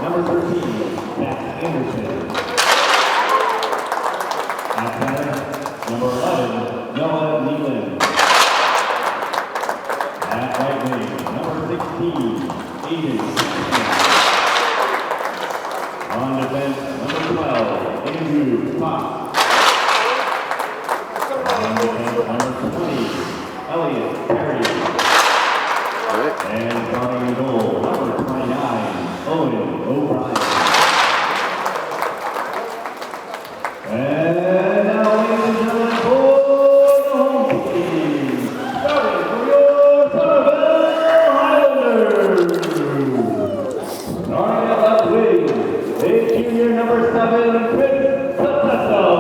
number 13, Matt Anderson. At center, number 11, Noah Nealon. At right wing, number 16, Aiden. On defense, number 12, Andrew Fox. On defense, number 20, Elliot Perry. And starting in goal, number 29, Owen O'Brien. And now, ladies and gentlemen, for the home team, starting for your Somerville Highlanders. Starting at left wing, is junior number 7, Chris Successful.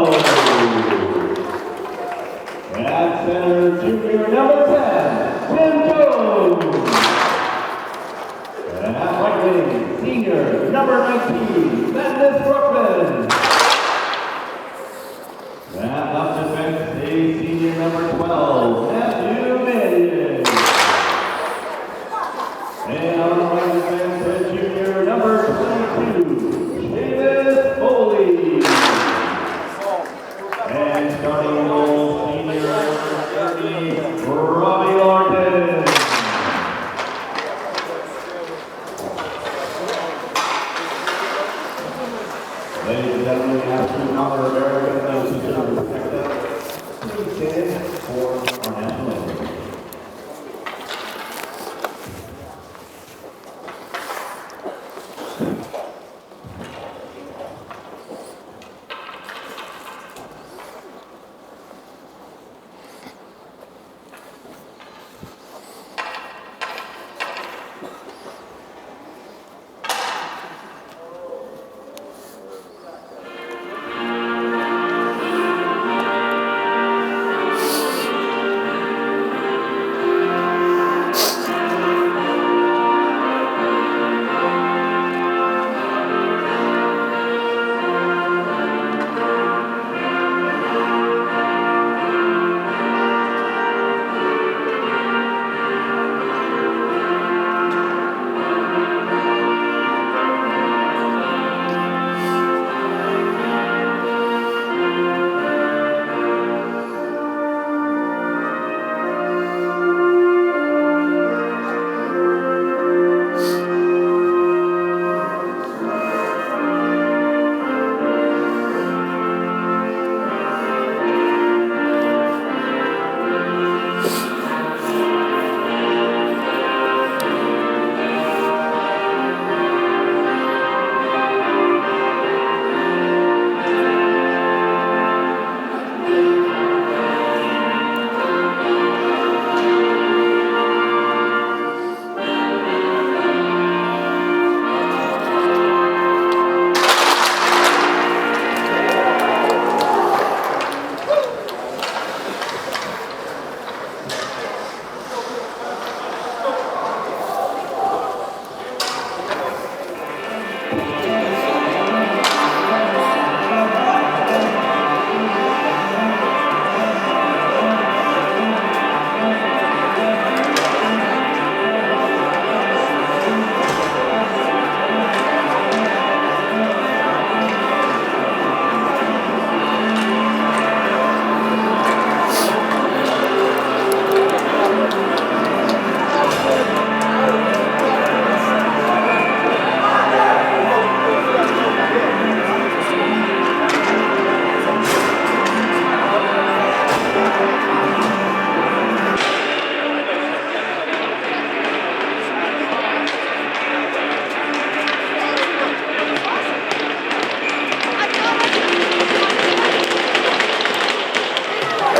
At center, junior number 10, Tim Jones. And at right wing, senior number 19, Magnus Brookman. At left defense, a senior number 12, Matthew Mannion. And on the right defense, a junior number 22, Davis Foley. And starting in goal, senior number 30, Robbie Larkin. Ladies and gentlemen, we have to honor American those who serve and protect us. Please stand for our national anthem.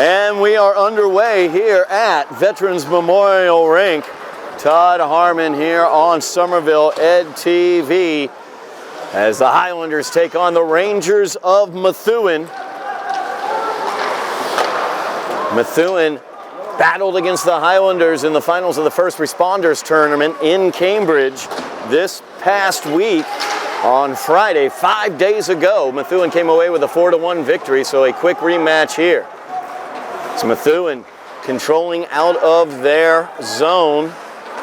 And we are underway here at Veterans Memorial Rink. Todd Harmon here on Somerville Ed TV as the Highlanders take on the Rangers of Methuen. Methuen battled against the Highlanders in the finals of the First Responders Tournament in Cambridge this past week on Friday, 5 days ago. Methuen came away with a 4-1 victory, so a quick rematch here. It's Methuen controlling out of their zone,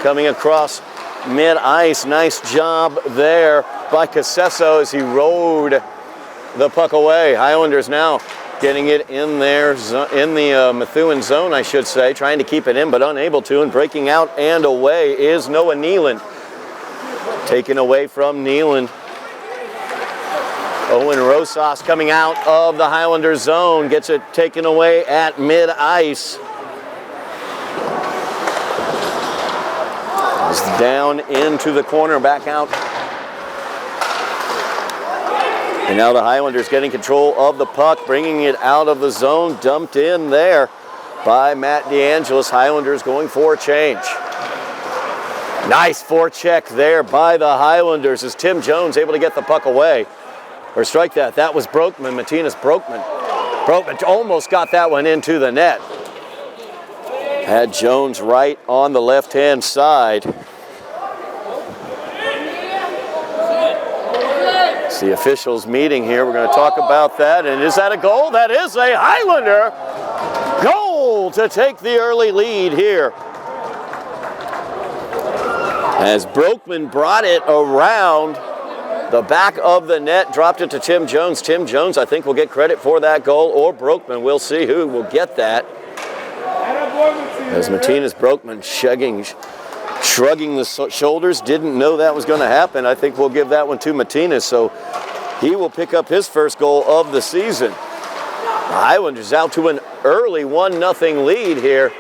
coming across mid-ice. Nice job there by Casesso as he rode the puck away. Highlanders now getting it in the Methuen zone, I should say, trying to keep it in but unable to, and breaking out and away is Noah Nealon. Taken away from Nealon. Owen Rosas coming out of the Highlanders zone, gets it taken away at mid-ice. Is down into the corner, back out. And now the Highlanders getting control of the puck, bringing it out of the zone, dumped in there by Matt DeAngelis. Highlanders going for a change. Nice forecheck there by the Highlanders as Tim Jones able to get the puck away. Or strike that. That was Broekman, Martinez Broekman. Broekman almost got that one into the net. Had Jones right on the left-hand side. It's the officials meeting here. We're going to talk about that. And is that a goal? That is a Highlander goal to take the early lead here. As Broekman brought it around the back of the net, dropped it to Tim Jones. Tim Jones, I think, will get credit for that goal, or Broekman. We'll see who will get that. As Martinez Broekman shrugging the shoulders, didn't know that was going to happen. I think we'll give that one to Martinez, so he will pick up his first goal of the season. The Highlanders out to an early 1-0 lead here.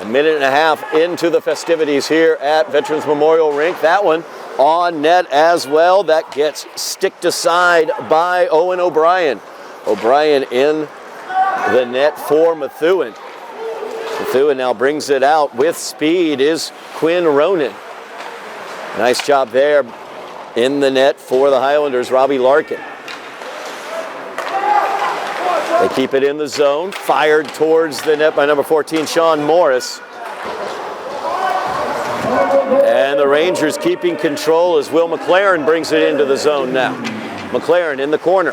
A minute and a half into the festivities here at Veterans Memorial Rink. That one on net as well. That gets sticked aside by Owen O'Brien. O'Brien in the net for Methuen. Methuen now brings it out with speed is Quinn Ronan. Nice job there in the net for the Highlanders, Robbie Larkin. They keep it in the zone, fired towards the net by number 14, Sean Morris. And the Rangers keeping control as Will McLaren brings it into the zone now. McLaren in the corner,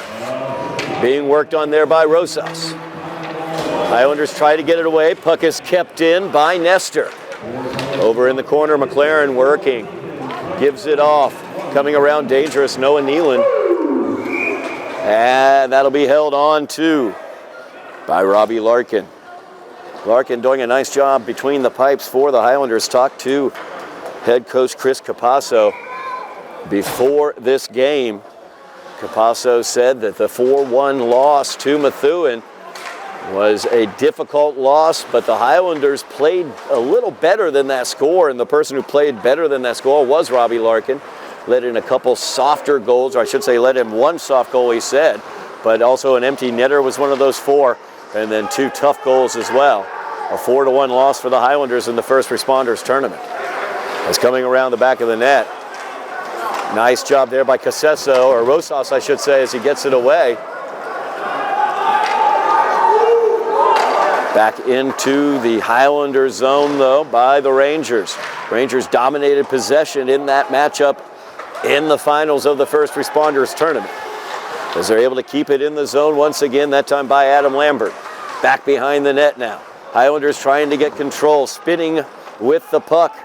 being worked on there by Rosas. Highlanders try to get it away. Puck is kept in by Nestor. Over in the corner, McLaren working. Gives it off. Coming around dangerous, Noah Nealon. And that'll be held on to by Robbie Larkin. Larkin doing a nice job between the pipes for the Highlanders. Talked to head coach Chris Capasso before this game. Capasso said that the 4-1 loss to Methuen was a difficult loss, but the Highlanders played a little better than that score, and the person who played better than that score was Robbie Larkin. Let in a couple softer goals, or I should say let in one soft goal, he said, but also an empty netter was one of those four, and then two tough goals as well. A 4-1 loss for the Highlanders in the first responders tournament. It's coming around the back of the net. Nice job there by Casesso, or Rosas, I should say, as he gets it away. Back into the Highlander zone, though, by the Rangers. Rangers dominated possession in that matchup in the finals of the first responders tournament, as they're able to keep it in the zone once again, that time by Adam Lambert. Back behind the net now. Highlanders trying to get control. Spinning with the puck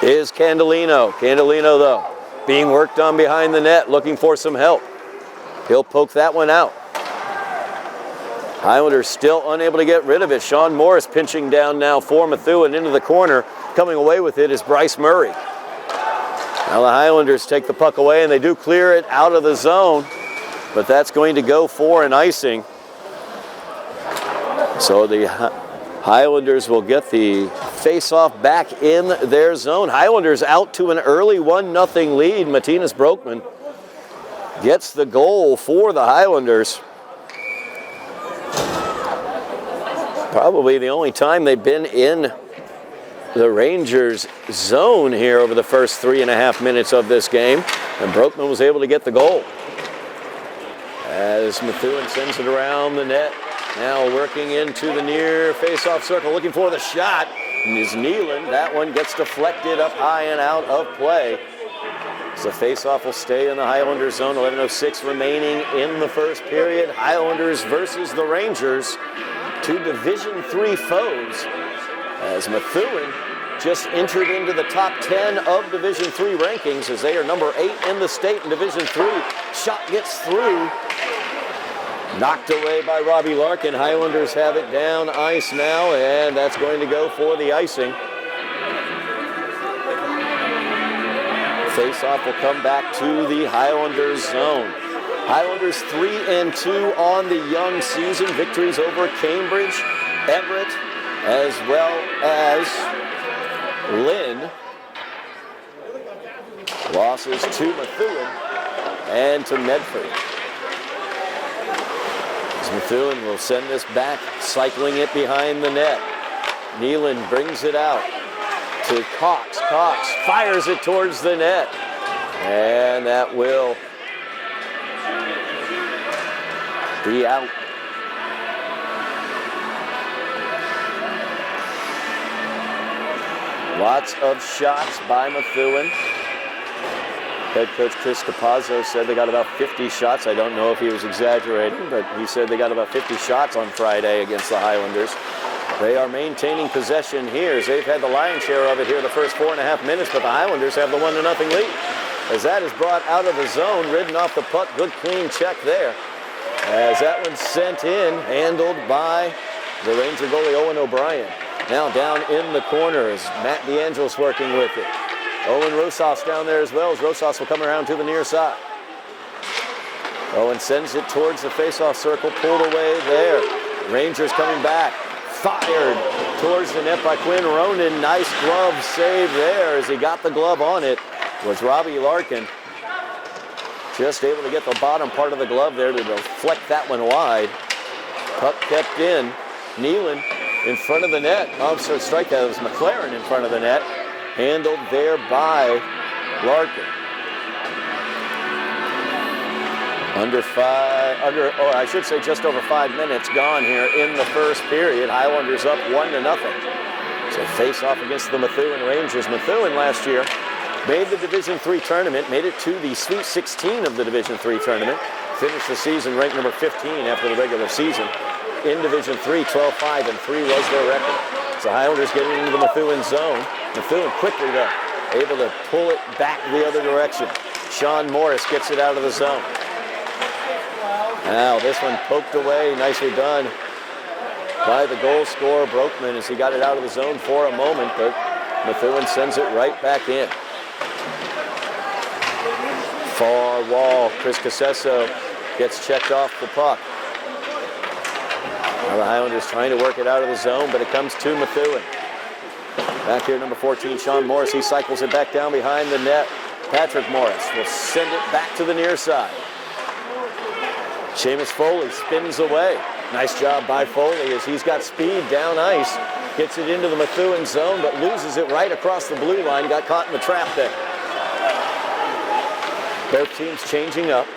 is Candelino. Candelino, though, being worked on behind the net, looking for some help. He'll poke that one out. Highlanders still unable to get rid of it. Sean Morris pinching down now for Methuen into the corner. Coming away with it is Bryce Murray. Now the Highlanders take the puck away, and they do clear it out of the zone, but that's going to go for an icing. So the Highlanders will get the face-off back in their zone. Highlanders out to an early 1-0 lead. Martinez Broekman gets the goal for the Highlanders. Probably the only time they've been in the Rangers zone here over the first 3.5 minutes of this game, and Broekman was able to get the goal. As Methuen sends it around the net, now working into the near face-off circle, looking for the shot, is Nealon. That one gets deflected up high and out of play. So the face-off will stay in the Highlanders zone. 11:06 remaining in the first period. Highlanders versus the Rangers, two Division III foes, as Methuen just entered into the top 10 of Division III rankings as they are number 8 in the state in Division III. Shot gets through. Knocked away by Robbie Larkin. Highlanders have it down ice now, and that's going to go for the icing. Face-off will come back to the Highlanders zone. Highlanders 3-2 on the young season. Victories over Cambridge, Everett, as well as Lynn. Losses to Methuen and to Medford. As Methuen will send this back, cycling it behind the net. Nealon brings it out to Cox. Cox fires it towards the net. And that will be out. Lots of shots by Methuen. Head coach Chris Capazzo said they got about 50 shots. I don't know if he was exaggerating, but he said they got about 50 shots on Friday against the Highlanders. They are maintaining possession here as they've had the lion's share of it here the first 4.5 minutes, but the Highlanders have the 1-0 lead. As that is brought out of the zone, ridden off the puck, good clean check there. As that one's sent in, handled by the Ranger goalie Owen O'Brien. Now down in the corner is Matt DeAngelis working with it. Owen Rosas down there as well, as Rosas will come around to the near side. Owen sends it towards the face-off circle, pulled away there. Rangers coming back, fired towards the net by Quinn Ronan. Nice glove save there as he got the glove on it. Was Robbie Larkin. Just able to get the bottom part of the glove there to deflect that one wide. Puck kept in. Nealon in front of the net. Oh, so strikeout. It was McLaren in front of the net. Handled there by Larkin. Just over 5 minutes gone here in the first period. Highlanders up 1-0. So face off against the Methuen Rangers. Methuen last year made the Division III tournament, made it to the Sweet 16 of the Division III tournament, finished the season ranked number 15 after the regular season. In Division III, 12-5-3 was their record. So Highlanders getting into the Methuen zone. Methuen quickly though, able to pull it back the other direction. Sean Morris gets it out of the zone. Now this one poked away, nicely done by the goal scorer Brokeman as he got it out of the zone for a moment, but Methuen sends it right back in. Far wall, Chris Casesso gets checked off the puck. Now the Highlanders trying to work it out of the zone, but it comes to Methuen. Back here, number 14, Sean Morris. He cycles it back down behind the net. Patrick Morris will send it back to the near side. Seamus Foley spins away. Nice job by Foley as he's got speed down ice. Gets it into the Methuen zone, but loses it right across the blue line. Got caught in the trap there. Both teams changing up.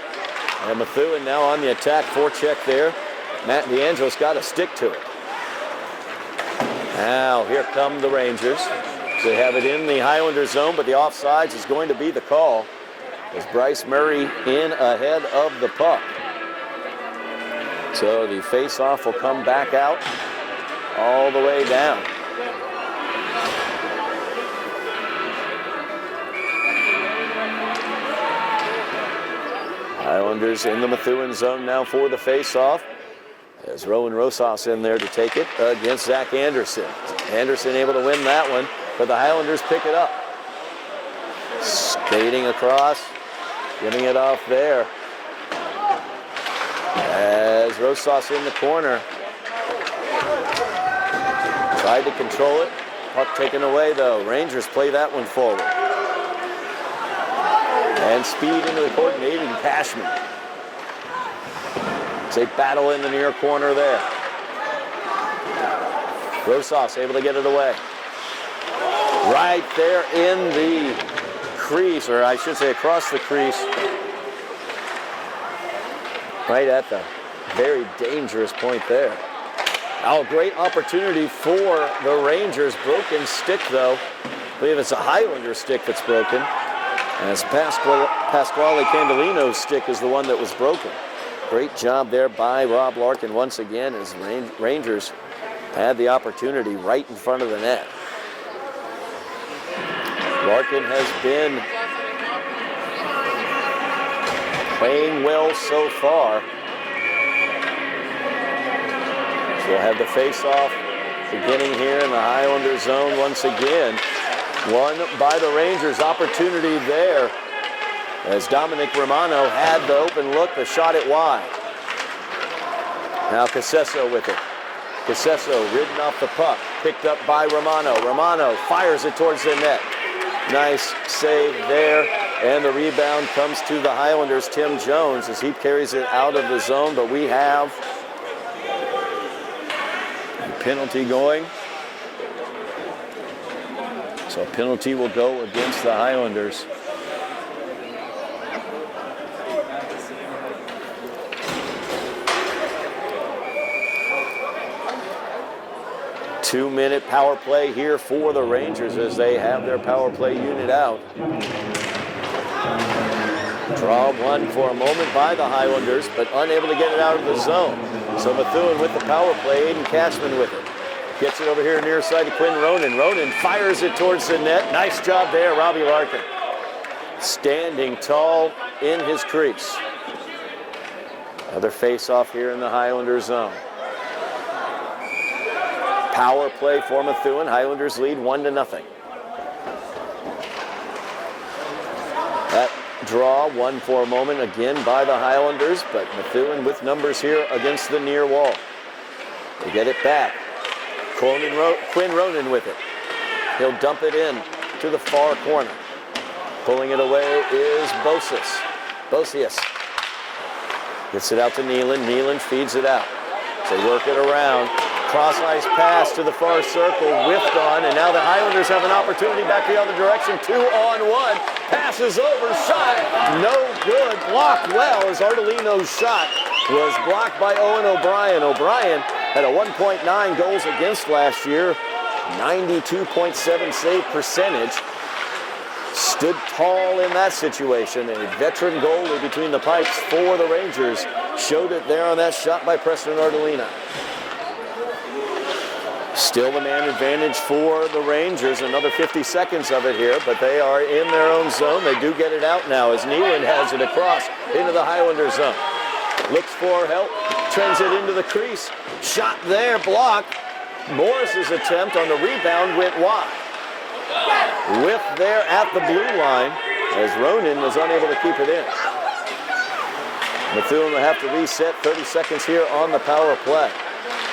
And Methuen now on the attack. Forecheck there. Matt DeAngelis got a stick to it. Now here come the Rangers. They have it in the Highlander zone, but the offsides is going to be the call as Bryce Murray in ahead of the puck. So the face-off will come back out all the way down. Highlanders in the Methuen zone now for the face-off. As Rowan Rosas in there to take it against Zach Anderson. Anderson able to win that one, but the Highlanders pick it up. Skating across, giving it off there. As Rosas in the corner. Tried to control it. Puck taken away though. Rangers play that one forward. And speed into the court, Aiden Cashman. It's a battle in the near corner there. Rosas able to get it away. Right there in the crease, or I should say across the crease. Right at the very dangerous point there. Oh, great opportunity for the Rangers. Broken stick though. I believe it's a Highlander stick that's broken. As Pasquale Candelino's stick is the one that was broken. Great job there by Rob Larkin once again as Rangers had the opportunity right in front of the net. Larkin has been playing well so far. So we'll have the face-off beginning here in the Highlander zone once again. Won by the Rangers. Opportunity there as Dominic Romano had the open look, the shot it wide. Now Casesso with it. Casesso ridden off the puck, picked up by Romano. Romano fires it towards the net. Nice save there, and the rebound comes to the Highlanders. Tim Jones as he carries it out of the zone, but we have a penalty going. So a penalty will go against the Highlanders. Two-minute power play here for the Rangers as they have their power play unit out. Draw one for a moment by the Highlanders, but unable to get it out of the zone. So Methuen with the power play, Aiden Cashman with it. Gets it over here near side to Quinn Ronan. Ronan fires it towards the net. Nice job there, Robbie Larkin. Standing tall in his crease. Another face-off here in the Highlander zone. Power play for Methuen. Highlanders lead 1-0. That draw won for a moment again by the Highlanders, but Methuen with numbers here against the near wall. They get it back. Quinn Ronan with it. He'll dump it in to the far corner. Pulling it away is Bosius. Gets it out to Nealon. Nealon feeds it out. They work it around. Cross-ice pass to the far circle, whiffed on, and now the Highlanders have an opportunity back the other direction. 2-on-1, passes over, shot, no good, blocked well as Ardolino's shot was blocked by Owen O'Brien. O'Brien had a 1.9 goals against last year, 92.7 save percentage. Stood tall in that situation, and a veteran goalie between the pipes for the Rangers showed it there on that shot by Preston Ardolino. Still the man advantage for the Rangers. Another 50 seconds of it here, but they are in their own zone. They do get it out now as Nealon has it across into the Highlander zone. Looks for help, trends it into the crease. Shot there, blocked. Morris's attempt on the rebound went wide. Whiff there at the blue line as Ronan was unable to keep it in. Methuen will have to reset. 30 seconds here on the power play.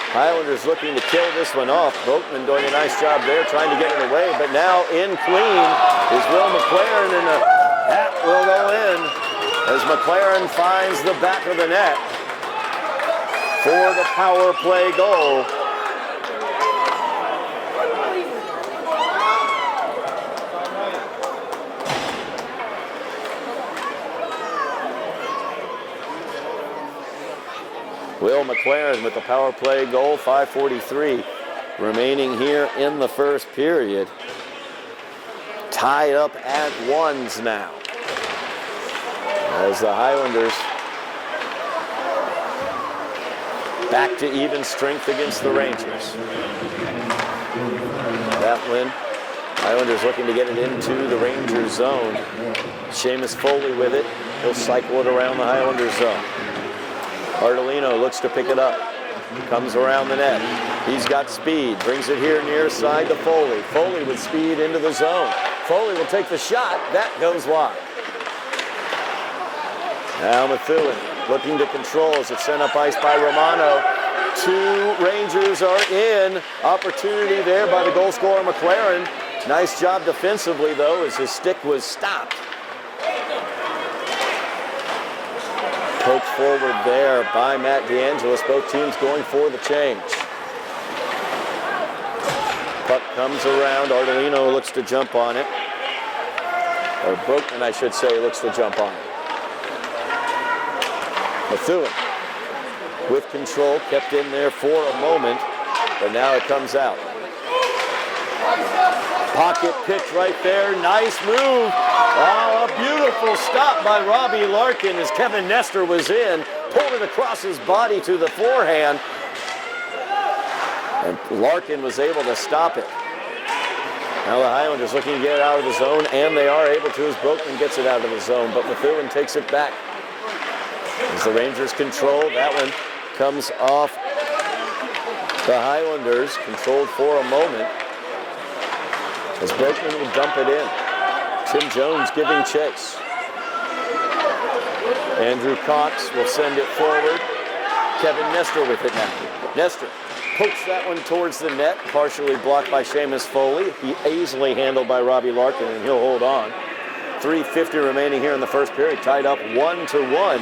Highlanders looking to kill this one off. Boatman doing a nice job there, trying to get it away, but now in clean is Will McLaren, and that will go in as McLaren finds the back of the net for the power play goal. Will McLaren with the power play goal, 5:43 remaining here in the first period. Tied up at ones now as the Highlanders back to even strength against the Rangers. That win. Highlanders looking to get it into the Rangers zone. Seamus Foley with it. He'll cycle it around the Highlanders zone. Ardolino looks to pick it up. Comes around the net. He's got speed. Brings it here near side to Foley. Foley with speed into the zone. Foley will take the shot. That goes wide. Now Methuen looking to control as it's sent up ice by Romano. Two Rangers are in. Opportunity there by the goal scorer McLaren. Nice job defensively though as his stick was stopped. Poked forward there by Matt DeAngelis. Both teams going for the change. Puck comes around. Ardolino looks to jump on it. Or Brookman, I should say, looks to jump on it. Methuen with control, kept in there for a moment, but now it comes out. Pocket pitch right there. Nice move. Oh, a beautiful stop by Robbie Larkin as Kevin Nestor was in. Pulled it across his body to the forehand. And Larkin was able to stop it. Now the Highlanders looking to get it out of the zone, and they are able to as Broekman gets it out of the zone, but Methuen takes it back. As the Rangers control, that one comes off the Highlanders, controlled for a moment. As Broekman will dump it in. Tim Jones giving chase. Andrew Cox will send it forward. Kevin Nestor with it now. Nestor pokes that one towards the net, partially blocked by Seamus Foley. He easily handled by Robbie Larkin, and he'll hold on. 3:50 remaining here in the first period, tied up 1-1.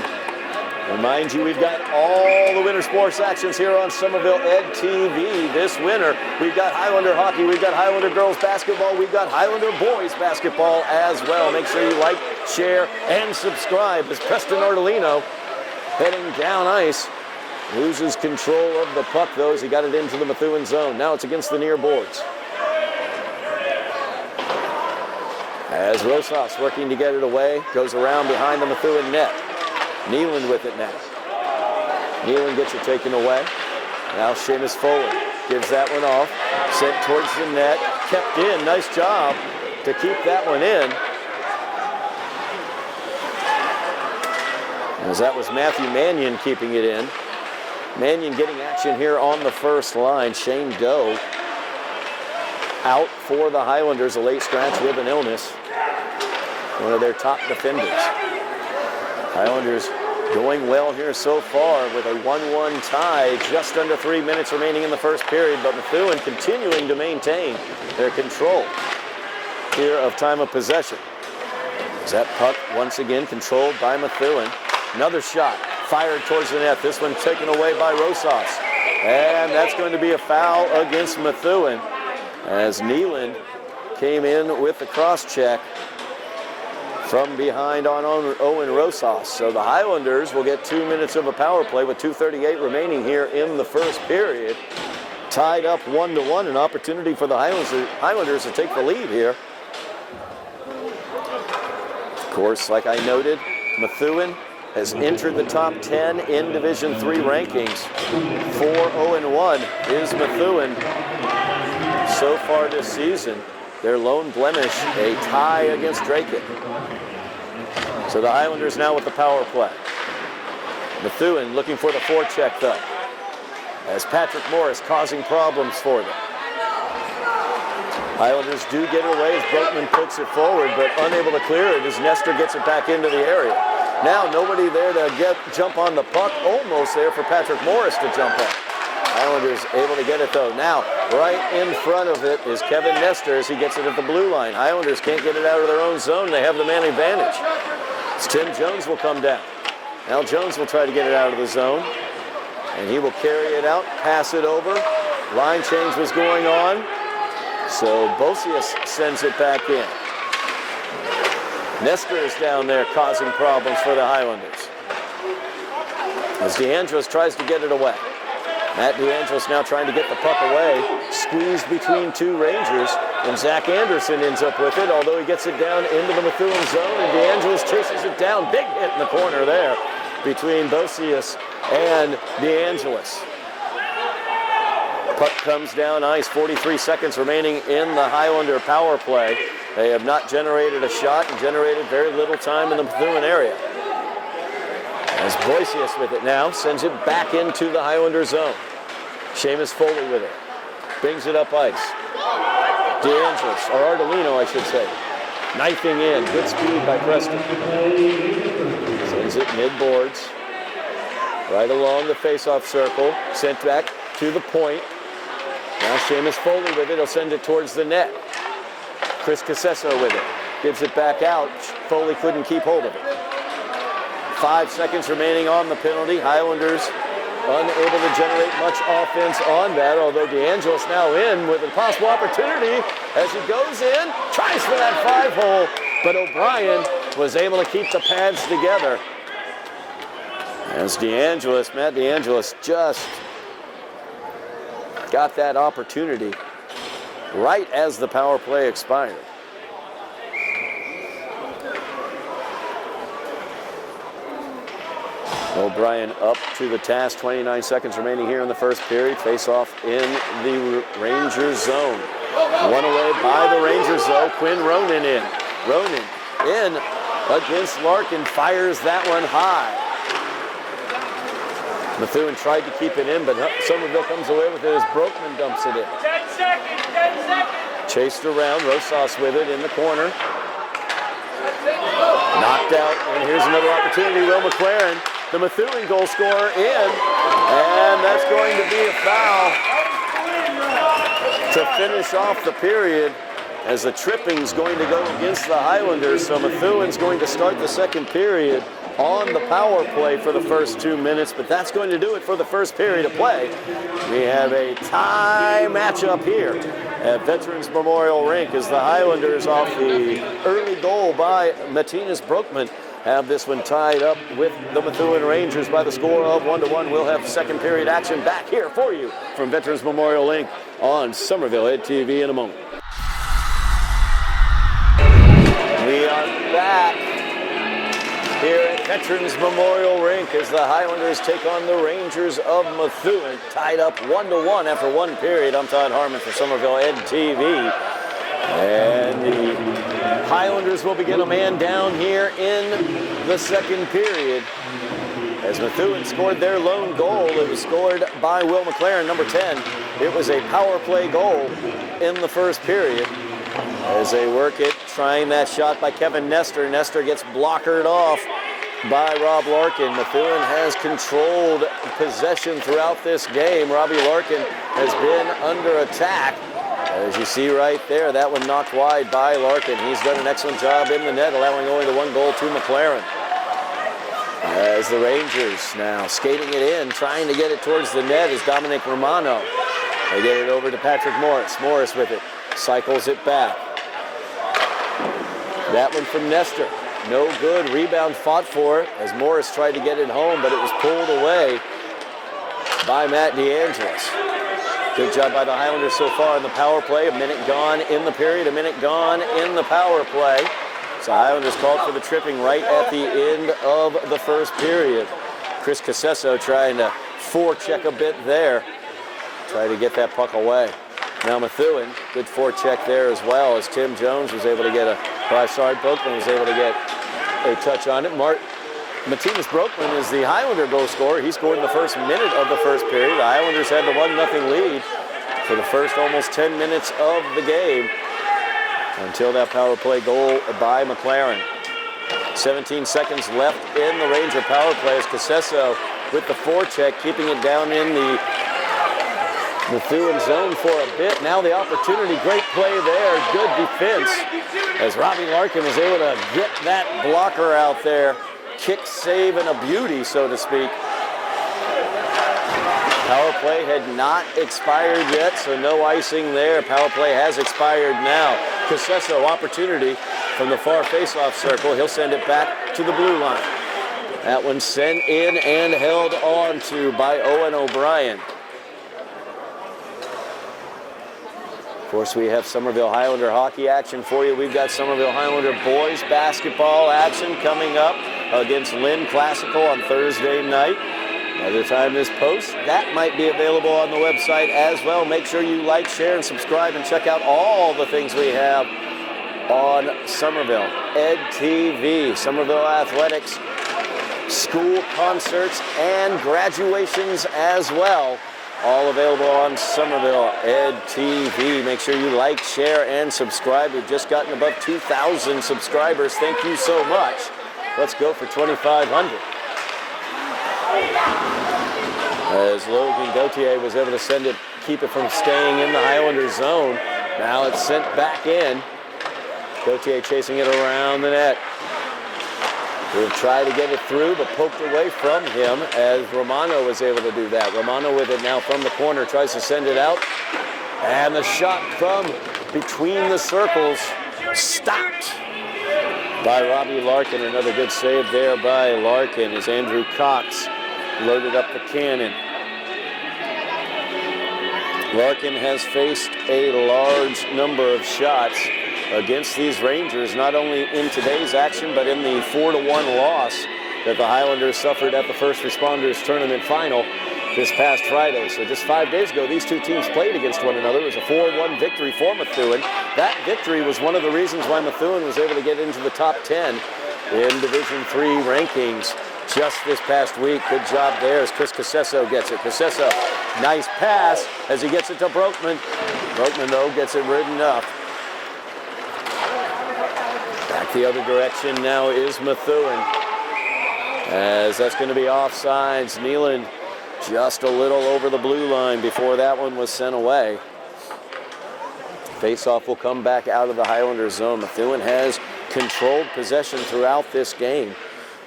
Remind you, we've got all the winter sports actions here on Somerville Ed TV this winter. We've got Highlander hockey, we've got Highlander girls basketball, we've got Highlander boys basketball as well. Make sure you like, share, and subscribe as Preston Ortolino heading down ice. Loses control of the puck, though, as he got it into the Methuen zone. Now it's against the near boards. As Rosas working to get it away, goes around behind the Methuen net. Nealon with it now. Nealon gets it taken away. Now Seamus Foley gives that one off. Sent towards the net. Kept in. Nice job to keep that one in. As that was Matthew Mannion keeping it in. Mannion getting action here on the first line. Shane Doe out for the Highlanders. A late scratch with an illness. One of their top defenders. Highlanders going well here so far with a 1-1 tie. Just under 3 minutes remaining in the first period, but Methuen continuing to maintain their control here of time of possession. As that puck once again controlled by Methuen. Another shot fired towards the net. This one taken away by Rosas. And that's going to be a foul against Methuen as Nealon came in with the cross check from behind on Owen Rosas. So the Highlanders will get 2 minutes of a power play with 2:38 remaining here in the first period. Tied up 1-1, an opportunity for the Highlanders to take the lead here. Of course, like I noted, Methuen has entered the top 10 in Division III rankings. 4-0-1 is Methuen so far this season. Their lone blemish, a tie against Draken. So the Highlanders now with the power play. Methuen looking for the forecheck though, as Patrick Morris causing problems for them. Highlanders do get it away as Broekman puts it forward, but unable to clear it as Nestor gets it back into the area. Now nobody there to jump on the puck, almost there for Patrick Morris to jump on. Highlanders able to get it though. Now, right in front of it is Kevin Nestor as he gets it at the blue line. Highlanders can't get it out of their own zone. They have the man advantage. As Tim Jones will come down. Now Jones will try to get it out of the zone. And he will carry it out, pass it over. Line change was going on. So Bosius sends it back in. Nestor is down there causing problems for the Highlanders. As DeAngelis tries to get it away. Matt DeAngelis now trying to get the puck away. Squeezed between two Rangers. And Zach Anderson ends up with it, although he gets it down into the Methuen zone. And DeAngelis chases it down. Big hit in the corner there between Bosius and DeAngelis. Puck comes down ice. 43 seconds remaining in the Highlander power play. They have not generated a shot and generated very little time in the Methuen area. As Boisius with it now, sends it back into the Highlander zone. Seamus Foley with it. Brings it up ice. DeAngelis, or Ardolino, I should say. Knifing in. Good speed by Preston. Sends it mid-boards. Right along the face-off circle. Sent back to the point. Now Seamus Foley with it. He'll send it towards the net. Chris Casesso with it. Gives it back out. Foley couldn't keep hold of it. 5 seconds remaining on the penalty. Highlanders unable to generate much offense on that, although DeAngelis now in with a possible opportunity as he goes in, tries for that 5-hole, but O'Brien was able to keep the pads together. As Matt DeAngelis just got that opportunity right as the power play expired. O'Brien up to the task. 29 seconds remaining here in the first period. Face off in the Rangers zone. One away by the Rangers though. Quinn Ronan in. Ronan in against Larkin. Fires that one high. Methuen tried to keep it in, but Somerville comes away with it as Broekman dumps it in. 10 seconds, 10 seconds. Chased around. Rosas with it in the corner. Knocked out, and here's another opportunity. Will McLaren, the Methuen goal scorer, in, and that's going to be a foul to finish off the period as the tripping's going to go against the Highlanders. So Methuen's going to start the second period on the power play for the first 2 minutes, but that's going to do it for the first period of play. We have a tie matchup here at Veterans Memorial Rink as the Highlanders, off the early goal by Martinez Broekman, have this one tied up with the Methuen Rangers by the score of 1-1. We'll have second period action back here for you from Veterans Memorial Rink on Somerville Ed TV in a moment. We are back here at Veterans Memorial Rink as the Highlanders take on the Rangers of Methuen, tied up 1-1 after one period. I'm Todd Harmon for Somerville Ed TV. And the Highlanders will begin a man down here in the second period. As Methuen scored their lone goal, it was scored by Will McLaren, number 10. It was a power play goal in the first period. As they work it, trying that shot by Kevin Nestor. Nestor gets blockered off by Rob Larkin. Methuen has controlled possession throughout this game. Robbie Larkin has been under attack. As you see right there, that one knocked wide by Larkin. He's done an excellent job in the net, allowing only the one goal to McLaren. As the Rangers now skating it in, trying to get it towards the net is Dominic Romano. They get it over to Patrick Morris. Morris with it, cycles it back. That one from Nestor. No good. Rebound fought for it as Morris tried to get it home, but it was pulled away by Matt DeAngelis. Good job by the Highlanders so far in the power play. A minute gone in the period, a minute gone in the power play. So Highlanders called for the tripping right at the end of the first period. Chris Casesso trying to forecheck a bit there. Try to get that puck away. Now Methuen, good forecheck there as well, as Tim Jones was able to get Broekman was able to get a touch on it. Martinez Broekman is the Highlander goal scorer. He scored in the first minute of the first period. The Highlanders had the 1-0 lead for the first almost 10 minutes of the game until that power play goal by McLaren. 17 seconds left in the Ranger power play as Casesso with the forecheck, keeping it down in the Methuen zone for a bit. Now the opportunity, great play there, good defense as Robbie Larkin was able to get that blocker out there. Kick, save, and a beauty, so to speak. Power play had not expired yet, so no icing there. Power play has expired now. Casesso, opportunity from the far face-off circle. He'll send it back to the blue line. That one sent in and held on to by Owen O'Brien. Of course, we have Somerville Highlander hockey action for you. We've got Somerville Highlander boys basketball action coming up against Lynn Classical on Thursday night. By the time this posts, that might be available on the website as well. Make sure you like, share, and subscribe, and check out all the things we have on Somerville Ed TV, Somerville Athletics, school concerts, and graduations as well. All available on Somerville Ed TV. Make sure you like, share, and subscribe. We've just gotten above 2,000 subscribers. Thank you so much. Let's go for 2,500. As Logan Gauthier was able to send it, keep it from staying in the Highlander zone. Now it's sent back in. Gauthier chasing it around the net. We'll try to get it through, but poked away from him as Romano was able to do that. Romano with it now from the corner, tries to send it out. And the shot from between the circles stopped by Robbie Larkin. Another good save there by Larkin as Andrew Cox loaded up the cannon. Larkin has faced a large number of shots against these Rangers, not only in today's action, but in the 4-1 loss that the Highlanders suffered at the First Responders Tournament final this past Friday. So just 5 days ago, these two teams played against one another. It was a 4-1 victory for Methuen. That victory was one of the reasons why Methuen was able to get into the top 10 in Division III rankings just this past week. Good job there as Chris Casesso gets it. Casesso, nice pass as he gets it to Broekman. Broekman, though, gets it ridden up. Back the other direction now is Methuen, as that's going to be offsides. Neeland just a little over the blue line before that one was sent away. Face-off will come back out of the Highlanders zone. Methuen has controlled possession throughout this game,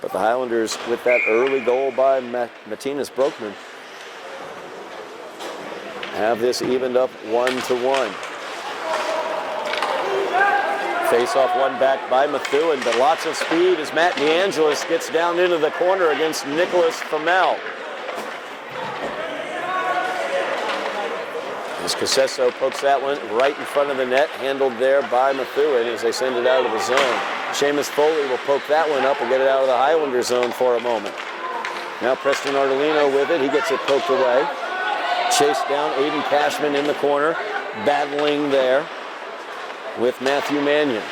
but the Highlanders, with that early goal by Martinez Broekman, have this evened up 1-1. Face-off won back by Methuen, but lots of speed as Matt DeAngelis gets down into the corner against Nicholas Famel. As Casesso pokes that one right in front of the net, handled there by Methuen as they send it out of the zone. Seamus Foley will poke that one up and get it out of the Highlander zone for a moment. Now Preston Ardolino with it. He gets it poked away. Chased down, Aiden Cashman in the corner, battling there with Matthew Mannion.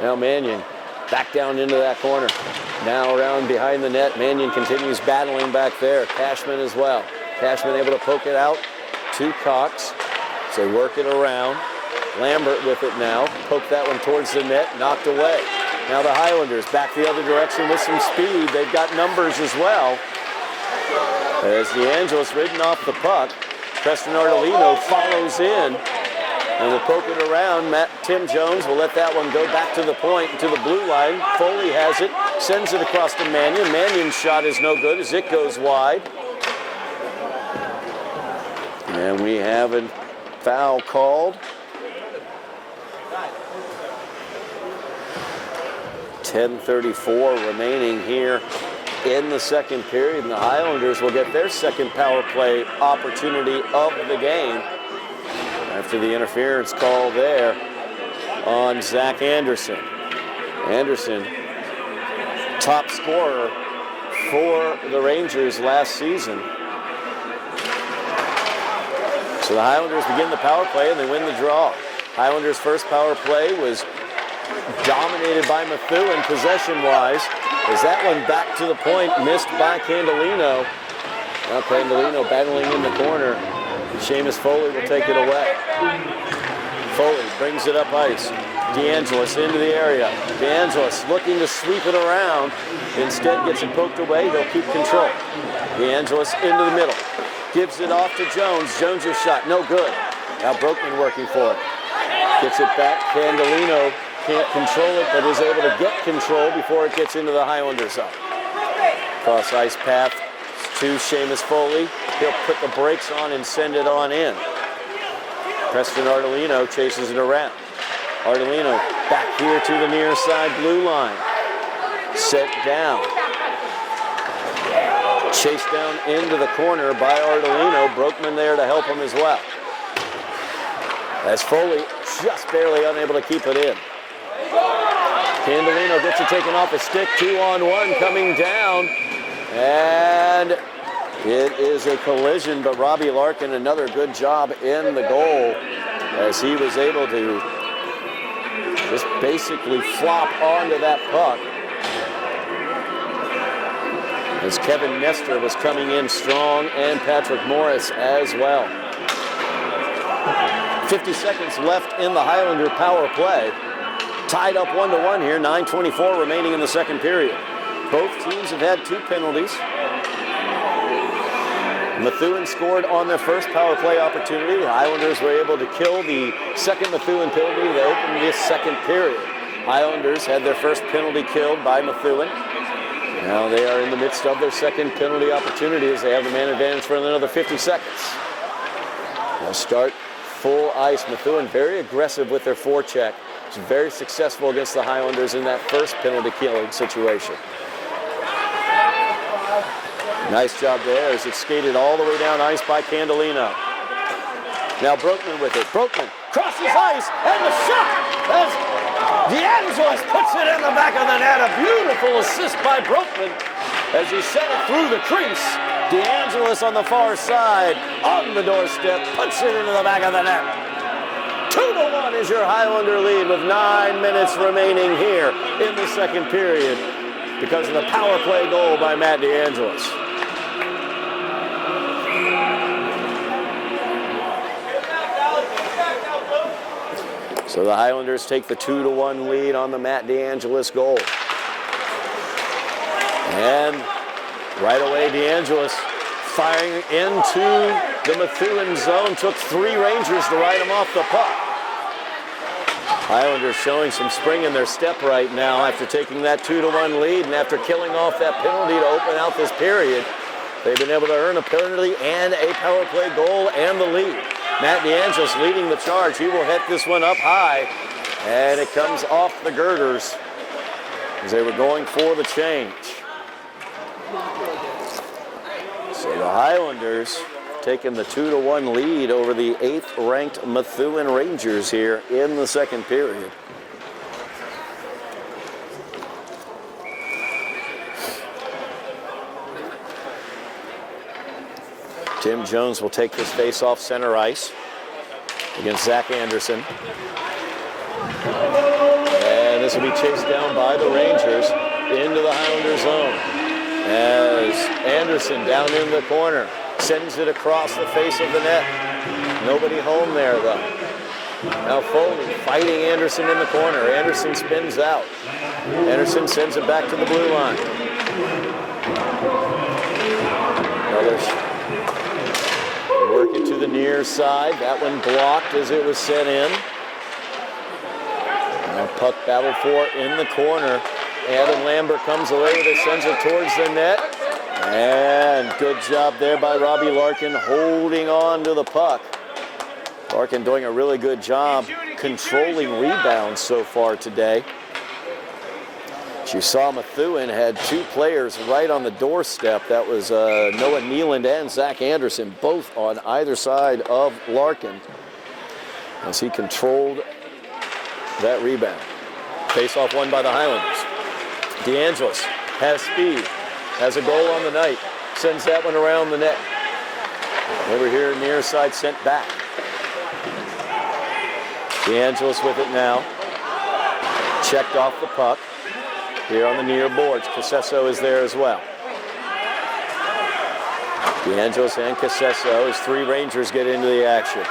Now Mannion back down into that corner. Now around behind the net, Mannion continues battling back there. Cashman as well. Cashman able to poke it out to Cox. So they work it around. Lambert with it now. Poke that one towards the net, knocked away. Now the Highlanders back the other direction with some speed. They've got numbers as well. As DeAngelis ridden off the puck, Preston Ardolino follows in and will poke it around. Tim Jones will let that one go back to the point, to the blue line. Foley has it, sends it across to Mannion. Mannion's shot is no good as it goes wide. And we have a foul called. 10:34 remaining here in the second period, and the Highlanders will get their second power play opportunity of the game after the interference call there on Zach Anderson. Anderson, top scorer for the Rangers last season. So the Highlanders begin the power play and they win the draw. Highlanders' first power play was dominated by Methuen possession-wise. As that one back to the point, missed by Candelino. Now Candelino battling in the corner. Seamus Foley will take it away. Foley brings it up ice. DeAngelis into the area. DeAngelis looking to sweep it around. Instead gets it poked away. He'll keep control. DeAngelis into the middle. Gives it off to Jones. Jones' shot, no good. Now Broekman working for it. Gets it back. Candelino can't control it, but is able to get control before it gets into the Highlanders zone. Cross ice path to Seamus Foley. He'll put the brakes on and send it on in. Preston Ardolino chases it around. Ardolino back here to the near side blue line. Set down. Chased down into the corner by Ardolino. Broekman there to help him as well. As Foley just barely unable to keep it in. Candelino gets it taken off his stick, 2-on-1 coming down, and it is a collision, but Robbie Larkin, another good job in the goal as he was able to just basically flop onto that puck. As Kevin Nestor was coming in strong and Patrick Morris as well. 50 seconds left in the Highlander power play. Tied up 1-1 here, 9:24 remaining in the second period. Both teams have had 2 penalties. Methuen scored on their first power play opportunity. The Highlanders were able to kill the second Methuen penalty to open this second period. Highlanders had their first penalty killed by Methuen. Now they are in the midst of their second penalty opportunity as they have the man advantage for another 50 seconds. They'll start full ice. Methuen very aggressive with their forecheck. Was very successful against the Highlanders in that first penalty killing situation. Nice job there as it's skated all the way down ice by Candelino. Now Broekman with it. Broekman crosses ice and the shot as DeAngelis puts it in the back of the net. A beautiful assist by Broekman as he sent it through the crease. DeAngelis on the far side, on the doorstep, puts it into the back of the net. 2-1 is your Highlander lead with 9 minutes remaining here in the second period because of the power play goal by Matt DeAngelis. So the Highlanders take the 2-1 lead on the Matt DeAngelis goal. And right away, DeAngelis firing into the Methuen zone. Took 3 Rangers to ride him off the puck. Highlanders showing some spring in their step right now after taking that 2-1 lead and after killing off that penalty to open out this period. They've been able to earn a penalty and a power play goal and the lead. Matt DeAngelis leading the charge. He will hit this one up high, and it comes off the girders as they were going for the change. So the Highlanders taking the 2-1 lead over the 8th-ranked Methuen Rangers here in the second period. Tim Jones will take this face off center ice against Zach Anderson. And this will be chased down by the Rangers into the Highlander zone. As Anderson down in the corner sends it across the face of the net. Nobody home there though. Now Foley fighting Anderson in the corner. Anderson spins out. Anderson sends it back to the blue line. Work it to the near side. That one blocked as it was sent in. Now puck battled for in the corner. Adam Lambert comes away with it, sends it towards the net. And good job there by Robbie Larkin holding on to the puck. Larkin doing a really good job controlling rebounds so far today. As you saw, Methuen had 2 players right on the doorstep. That was Noah Nealand and Zach Anderson, both on either side of Larkin, as he controlled that rebound. Face-off won by the Highlanders. DeAngelis has speed, has a goal on the night, sends that one around the net. Over here near side sent back. DeAngelis with it now. Checked off the puck. Here on the near boards, Casesso is there as well. DeAngelis and Casesso as 3 Rangers get into the action.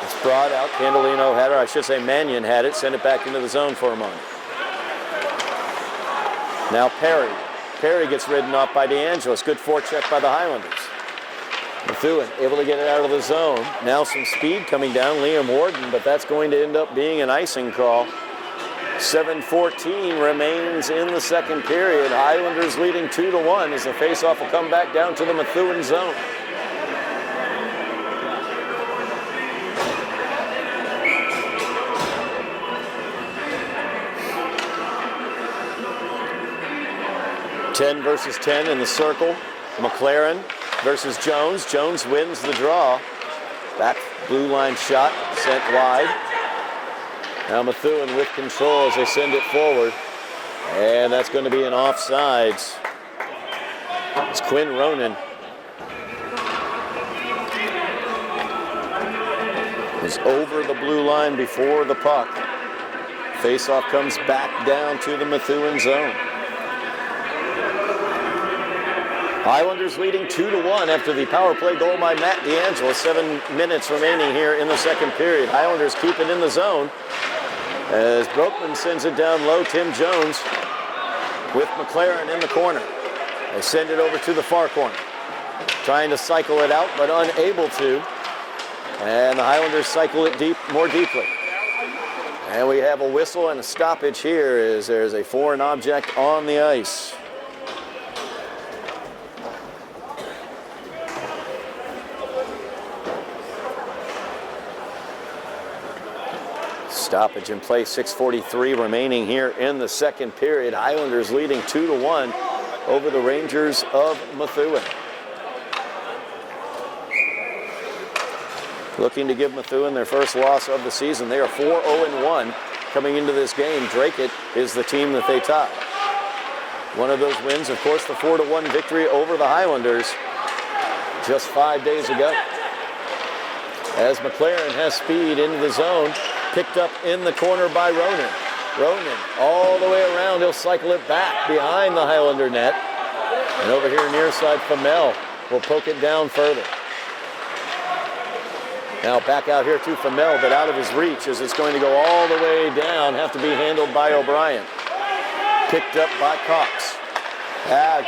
It's brought out, Candolino had it, I should say Mannion had it, send it back into the zone for a moment. Now Perry. Perry gets ridden off by DeAngelis. Good forecheck by the Highlanders. Methuen able to get it out of the zone. Now some speed coming down, Liam Warden, but that's going to end up being an icing call. 7:14 remains in the second period. Highlanders leading 2-1 as the faceoff will come back down to the Methuen zone. Ten versus 10 in the circle. McLaren versus Jones. Jones wins the draw. Back blue line shot sent wide. Now Methuen with control as they send it forward. And that's going to be an offsides. It's Quinn Ronan. Is over the blue line before the puck. Faceoff comes back down to the Methuen zone. Highlanders leading 2-1 after the power play goal by Matt DeAngelis. 7 minutes remaining here in the second period. Highlanders keep it in the zone. As Broekman sends it down low, Tim Jones with McLaren in the corner. They send it over to the far corner. Trying to cycle it out, but unable to. And the Highlanders cycle it more deeply. And we have a whistle and a stoppage here as there's a foreign object on the ice. Stoppage in play, 6:43 remaining here in the second period. Highlanders leading 2-1 over the Rangers of Methuen. Looking to give Methuen their first loss of the season. They are 4-0-1 coming into this game. Dracut is the team that they tie. One of those wins, of course, the 4-1 victory over the Highlanders just 5 days ago. As McLaren has speed into the zone, picked up in the corner by Ronan. Ronan all the way around, he'll cycle it back behind the Highlander net. And over here near side, Famel will poke it down further. Now back out here to Famel, but out of his reach as it's going to go all the way down, have to be handled by O'Brien. Picked up by Cox.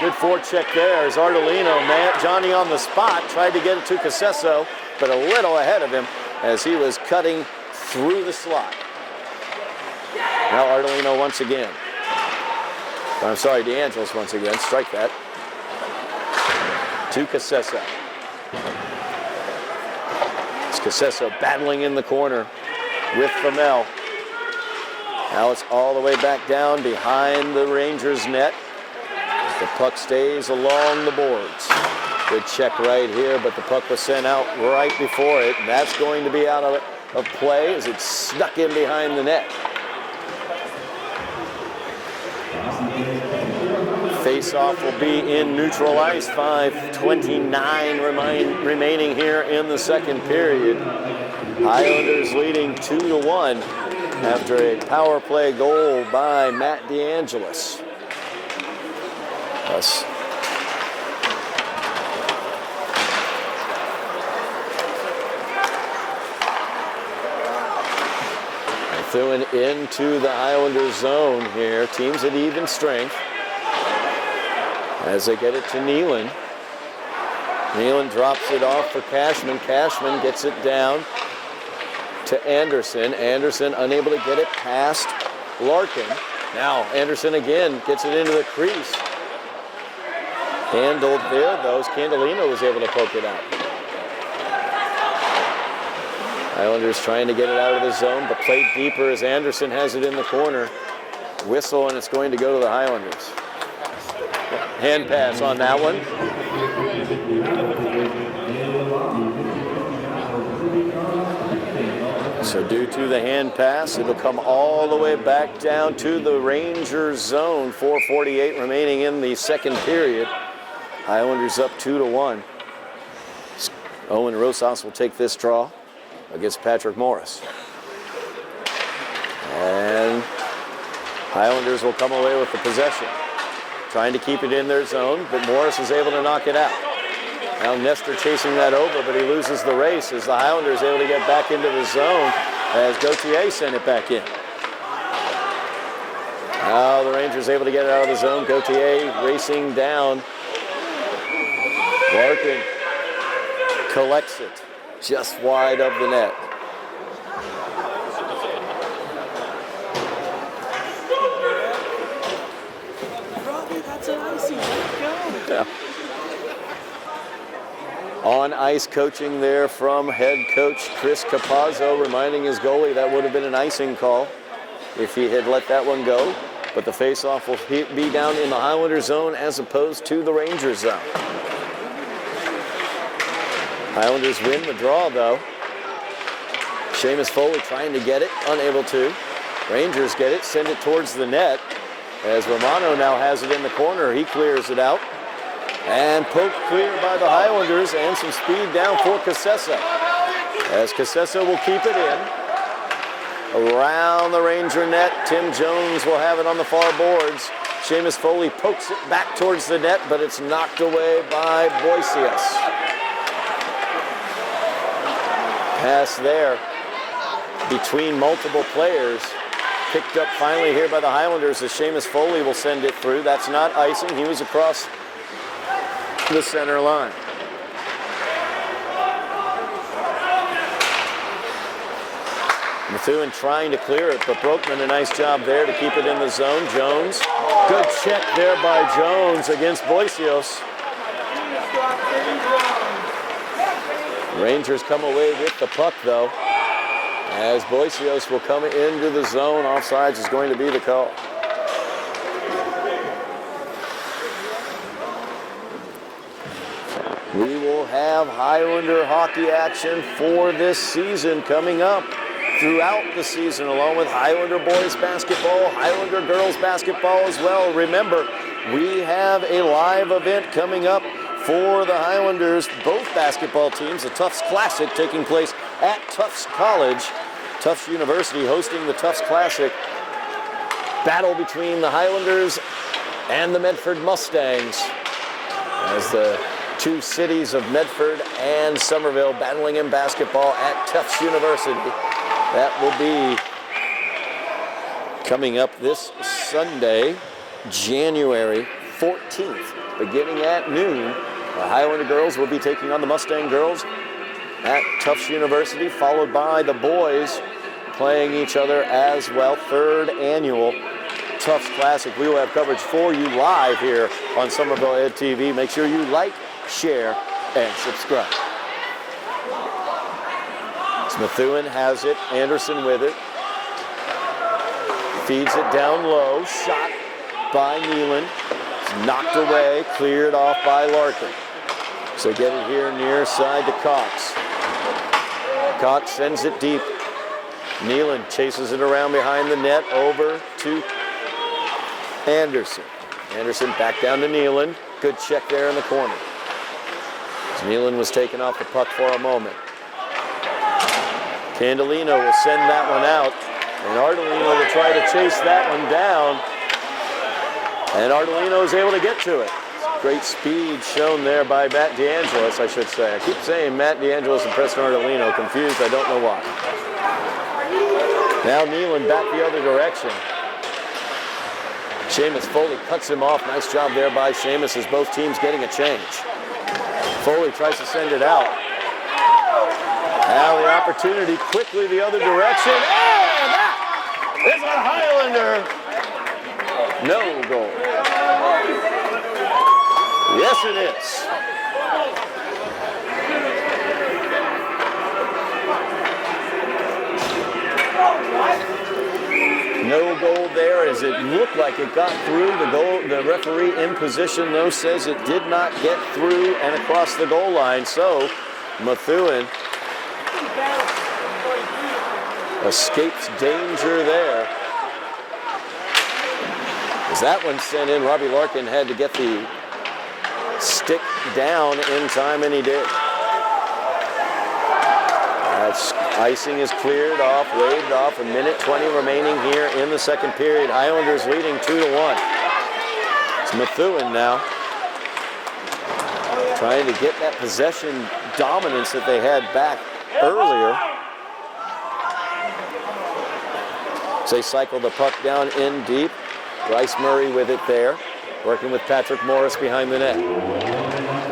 Good forecheck there as Ardolino, Johnny on the spot, tried to get it to Casesso, but a little ahead of him as he was cutting through the slot. Now Ardolino once again. I'm sorry, DeAngelis once again. Strike that. To Casesso. It's Casesso battling in the corner with Famel. Now it's all the way back down behind the Rangers net. The puck stays along the boards. Good check right here, but the puck was sent out right before it. And that's going to be out of play as it snuck in behind the net. Face-off will be in neutral ice. 5:29 remaining here in the second period. Highlanders leading 2-1 after a power play goal by Matt DeAngelis. Thus, Methuen into the Highlanders zone here. Teams at even strength. As they get it to Nealon. Nealon drops it off for Cashman. Cashman gets it down to Anderson. Anderson unable to get it past Larkin. Now Anderson again gets it into the crease. Handled there, though. Candelino was able to poke it out. Highlanders trying to get it out of the zone, but played deeper as Anderson has it in the corner. Whistle, and it's going to go to the Highlanders. Hand pass on that one. So due to the hand pass, it'll come all the way back down to the Rangers zone. 4:48 remaining in the second period. Highlanders up 2-1. Owen Rosas will take this draw against Patrick Morris. And Highlanders will come away with the possession. Trying to keep it in their zone, but Morris is able to knock it out. Now Nestor chasing that over, but he loses the race as the Highlanders able to get back into the zone as Gauthier sent it back in. Now the Rangers able to get it out of the zone. Gauthier racing down. Larkin collects it just wide of the net. Yeah. On ice coaching there from head coach Chris Capazzo, reminding his goalie that would have been an icing call if he had let that one go. But the faceoff will be down in the Highlander zone as opposed to the Rangers zone. Highlanders win the draw though. Seamus Foley trying to get it, unable to. Rangers get it, send it towards the net. As Romano now has it in the corner, he clears it out. And poked clear by the Highlanders and some speed down for Casesso. As Casesso will keep it in. Around the Ranger net, Tim Jones will have it on the far boards. Seamus Foley pokes it back towards the net, but it's knocked away by Boisius. Pass there between multiple players. Picked up finally here by the Highlanders as Seamus Foley will send it through. That's not icing. He was across the center line. Methuen trying to clear it, but Broekman a nice job there to keep it in the zone. Jones, good check there by Jones against Boisios. Rangers come away with the puck though, as Boisios will come into the zone. Offsides is going to be the call. We will have Highlander hockey action for this season coming up. throughout the season, along with Highlander boys basketball, Highlander girls basketball as well. Remember, we have a live event coming up for the Highlanders, both basketball teams, the Tufts Classic taking place at Tufts College. Tufts University hosting the Tufts Classic. Battle between the Highlanders and the Medford Mustangs, as the two cities of Medford and Somerville battling in basketball at Tufts University. That will be coming up this Sunday, January 14th, beginning at noon. The Highlander girls will be taking on the Mustang girls at Tufts University, followed by the boys playing each other as well. Third annual Tufts Classic. We will have coverage for you live here on Somerville Ed TV. Make sure you like, share, and subscribe. Methuen has it. Anderson with it. Feeds it down low. Shot by Nealon. It's knocked away. Cleared off by Larkin. So get it here near side to Cox. Cox sends it deep. Nealon chases it around behind the net over to Anderson. Anderson back down to Nealon. Good check there in the corner. Nealon was taken off the puck for a moment. Candelino will send that one out. And Ardolino will try to chase that one down. And Ardolino is able to get to it. Great speed shown there by Matt DeAngelis, I should say. I keep saying Matt DeAngelis and Preston Ardolino. Confused, I don't know why. Now Nealon back the other direction. Seamus Foley cuts him off. Nice job there by Seamus as both teams getting a change. Foley tries to send it out. Now the opportunity quickly the other direction. And that is a Highlander. No goal. Yes, it is. No goal there as it looked like it got through the goal. The referee in position, though, says it did not get through and across the goal line. So Methuen escapes danger there. As that one sent in, Robbie Larkin had to get the stick down in time, and he did. That's icing is cleared off, waved off. 1:20 remaining here in the second period. Highlanders leading 2-1. It's Methuen now trying to get that possession dominance that they had back earlier. So they cycle the puck down in deep. Bryce Murray with it there, working with Patrick Morris behind the net.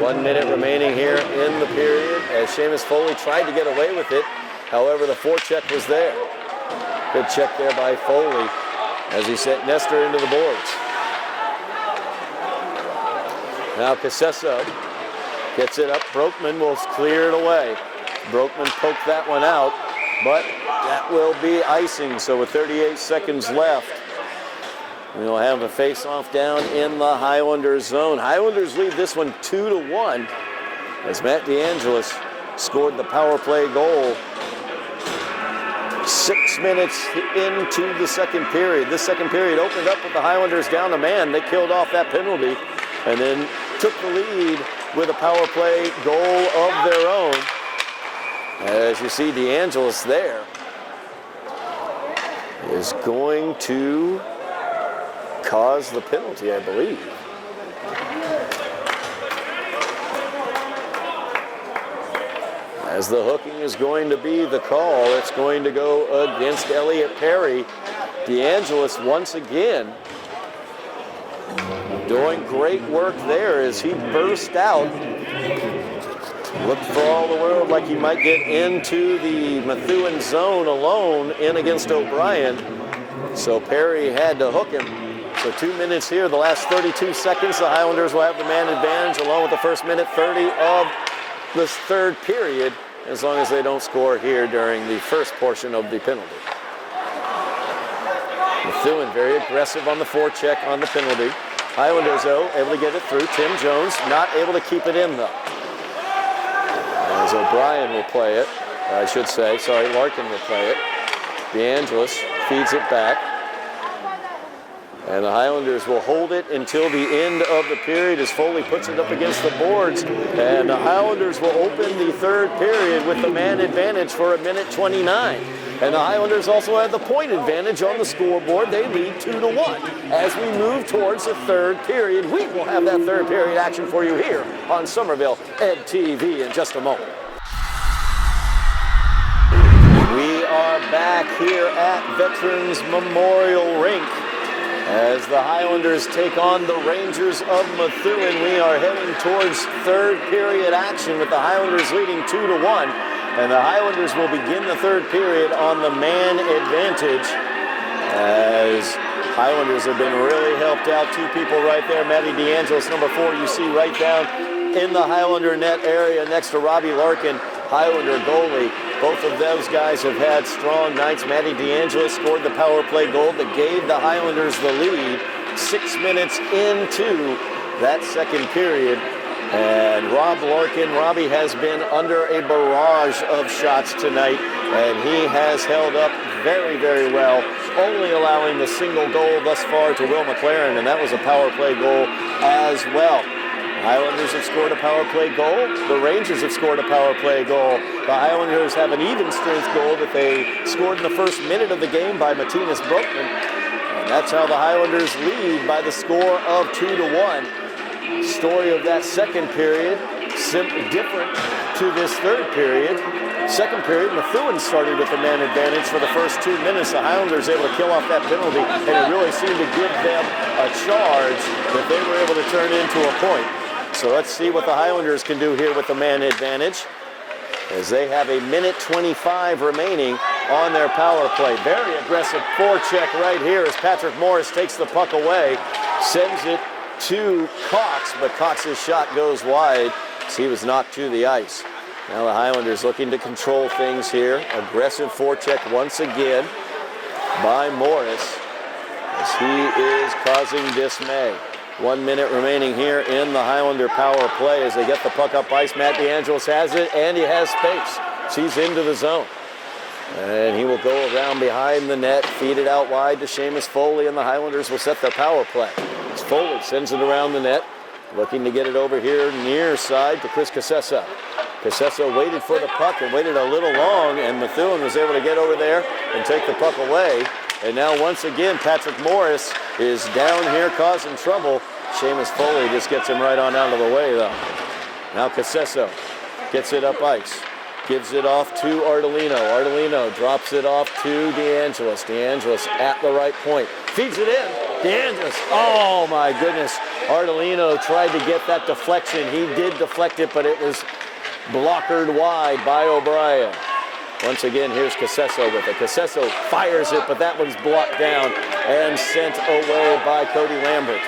1 minute remaining here in the period as Seamus Foley tried to get away with it. However, the forecheck was there. Good check there by Foley as he sent Nestor into the boards. Now Casesso gets it up. Broekman will clear it away. Broekman poked that one out, but that will be icing. So with 38 seconds left, we'll have a face-off down in the Highlanders zone. Highlanders lead this one 2-1 as Matt DeAngelis scored the power play goal 6 minutes into the second period. This second period opened up with the Highlanders down a man. They killed off that penalty and then took the lead with a power play goal of their own. As you see, DeAngelis there is going to cause the penalty, I believe. As the hooking is going to be the call, it's going to go against Elliot Perry. DeAngelis once again doing great work there as he burst out. Looked for all the world like he might get into the Methuen zone alone in against O'Brien. So Perry had to hook him. So 2 minutes here, the last 32 seconds, the Highlanders will have the man advantage along with the first minute 30 of this third period, as long as they don't score here during the first portion of the penalty. Methuen very aggressive on the forecheck on the penalty. Highlanders, though, able to get it through. Tim Jones not able to keep it in, though. As O'Brien will play it, or I should say, sorry, Larkin will play it. DeAngelis feeds it back. And the Highlanders will hold it until the end of the period as Foley puts it up against the boards. And the Highlanders will open the third period with the man advantage for a minute 29. And the Highlanders also have the point advantage on the scoreboard. They lead 2-1. As we move towards the third period, we will have that third period action for you here on Somerville Ed TV in just a moment. We are back here at Veterans Memorial Rink. As the Highlanders take on the Rangers of Methuen, we are heading towards third period action with the Highlanders leading 2-1. And the Highlanders will begin the third period on the man advantage. As Highlanders have been really helped out. Two people right there. Matty DeAngelis, number 4, you see right down in the Highlander net area next to Robbie Larkin, Highlander goalie. Both of those guys have had strong nights. Matty DeAngelis scored the power play goal that gave the Highlanders the lead 6 minutes into that second period. And Robbie has been under a barrage of shots tonight, and he has held up very, very well, only allowing the single goal thus far to Will McLaren, and that was a power play goal as well. Highlanders have scored a power play goal. The Rangers have scored a power play goal. The Highlanders have an even strength goal that they scored in the first minute of the game by Matthias Brookman. And that's how the Highlanders lead by the score of 2-1. Story of that second period, different to this third period. Second period, Methuen started with the man advantage for the first 2 minutes. The Highlanders able to kill off that penalty, and it really seemed to give them a charge that they were able to turn into a point. So let's see what the Highlanders can do here with the man advantage, as they have a minute 25 remaining on their power play. Very aggressive forecheck right here as Patrick Morris takes the puck away, sends it to Cox, but Cox's shot goes wide as he was knocked to the ice. Now the Highlanders looking to control things here. Aggressive forecheck once again by Morris as he is causing dismay. 1 minute remaining here in the Highlander power play as they get the puck up ice. Matt DeAngelis has it, and he has space. So he's into the zone. And he will go around behind the net, feed it out wide to Seamus Foley, and the Highlanders will set their power play. As Foley sends it around the net, looking to get it over here near side to Chris Casessa. Casessa waited for the puck and waited a little long, and Methuen was able to get over there and take the puck away. And now once again, Patrick Morris is down here causing trouble. Seamus Foley just gets him right on out of the way, though. Now Casessa gets it up ice. Gives it off to Ardolino. Ardolino drops it off to DeAngelis. DeAngelis at the right point. Feeds it in. DeAngelis. Oh, my goodness. Ardolino tried to get that deflection. He did deflect it, but it was blockered wide by O'Brien. Once again, here's Casessa with it. Casessa fires it, but that one's blocked down and sent away by Cody Lambert.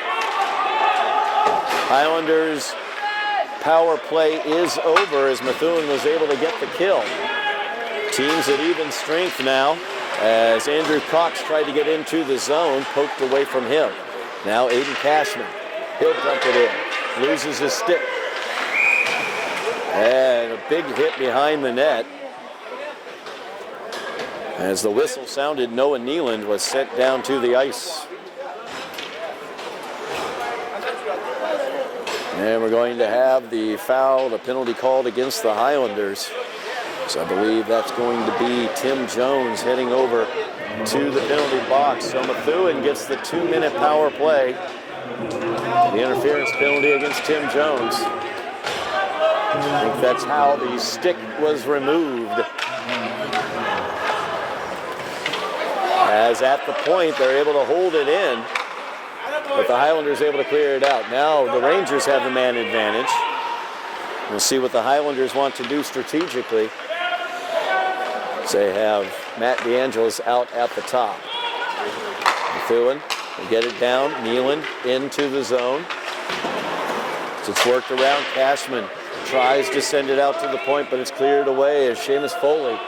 Highlanders power play is over as Methuen was able to get the kill. Teams at even strength now as Andrew Cox tried to get into the zone, poked away from him. Now Aiden Cashman, he'll dump it in, loses his stick. And a big hit behind the net. As the whistle sounded, Noah Nealand was sent down to the ice. And we're going to have the foul, the penalty called against the Highlanders. So I believe that's going to be Tim Jones heading over to the penalty box. So Methuen gets the 2-minute power play. The interference penalty against Tim Jones. I think that's how the stick was removed. As at the point, they're able to hold it in, but the Highlanders able to clear it out. Now the Rangers have the man advantage. We'll see what the Highlanders want to do strategically. They have Matt DeAngelis out at the top. Methuen will get it down. Nealand into the zone. So it's worked around. Cashman tries to send it out to the point, but it's cleared away as Seamus Foley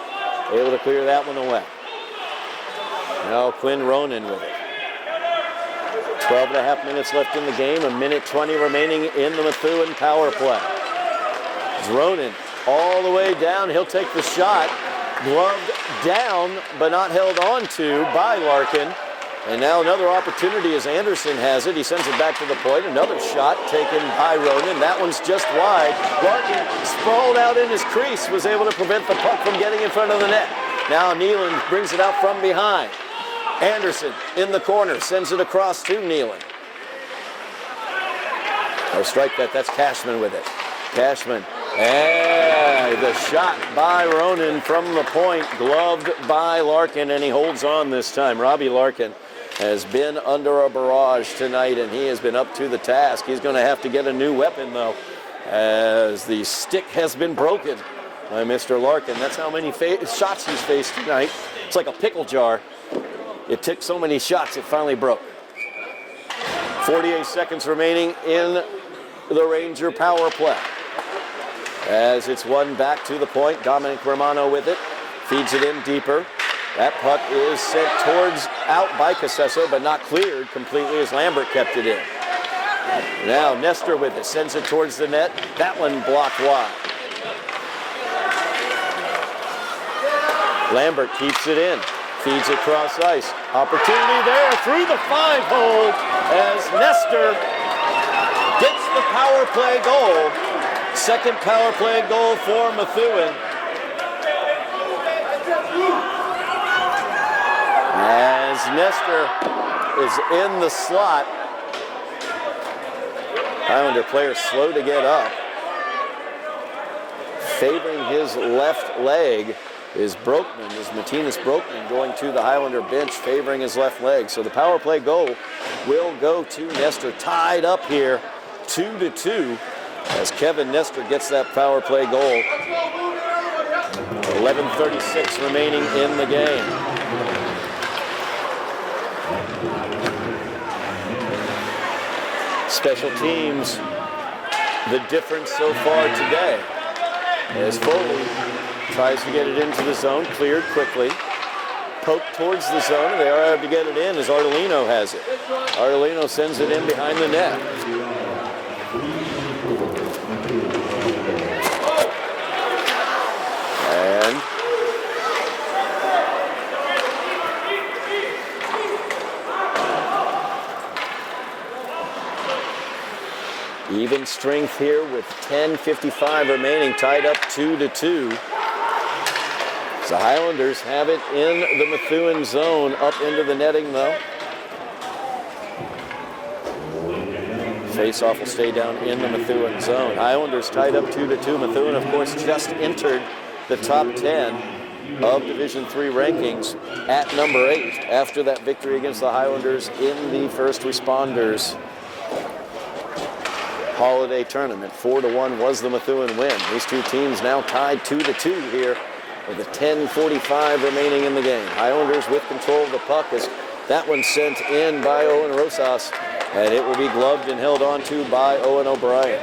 able to clear that one away. Now Quinn Ronan with it. 12.5 minutes left in the game, a minute 20 remaining in the Methuen power play. It's Ronan all the way down. He'll take the shot. Gloved down, but not held on to by Larkin. And now another opportunity as Anderson has it. He sends it back to the point. Another shot taken by Ronan. That one's just wide. Larkin sprawled out in his crease, was able to prevent the puck from getting in front of the net. Now Nealon brings it out from behind. Anderson in the corner, sends it across to Nealon. No strike that, that's Cashman with it. Cashman, and the shot by Ronan from the point, gloved by Larkin, and he holds on this time. Robbie Larkin has been under a barrage tonight, and he has been up to the task. He's going to have to get a new weapon, though, as the stick has been broken by Mr. Larkin. That's how many shots he's faced tonight. It's like a pickle jar. It took so many shots, it finally broke. 48 seconds remaining in the Ranger power play. As it's won back to the point, Dominic Romano with it, feeds it in deeper. That puck is sent towards out by Casesso, but not cleared completely as Lambert kept it in. Now Nestor with it, sends it towards the net. That one blocked wide. Lambert keeps it in, feeds it cross ice. Opportunity there through the 5-hole as Nestor gets the power play goal. Second power play goal for Methuen. As Nestor is in the slot, Highlander player slow to get up. Favoring his left leg is Broekman, is Matthias Broekman going to the Highlander bench, favoring his left leg. So the power play goal will go to Nestor, tied up here 2-2 as Kevin Nestor gets that power play goal. 11:36 remaining in the game. Special teams, the difference so far today, as Foley tries to get it into the zone, cleared quickly, poked towards the zone, and they are able to get it in as Ardolino has it. Ardolino sends it in behind the net. And even strength here with 10:55 remaining, tied up 2-2. The Highlanders have it in the Methuen zone, up into the netting though. Face-off will stay down in the Methuen zone. Highlanders tied up 2-2. Methuen, of course, just entered the top 10 of Division III rankings at number 8 after that victory against the Highlanders in the First Responders Holiday Tournament. 4-1 was the Methuen win. These two teams now tied 2-2 here with a 10:45 remaining in the game. Highlanders with control of the puck as that one sent in by Owen Rosas, and it will be gloved and held on to by Owen O'Brien.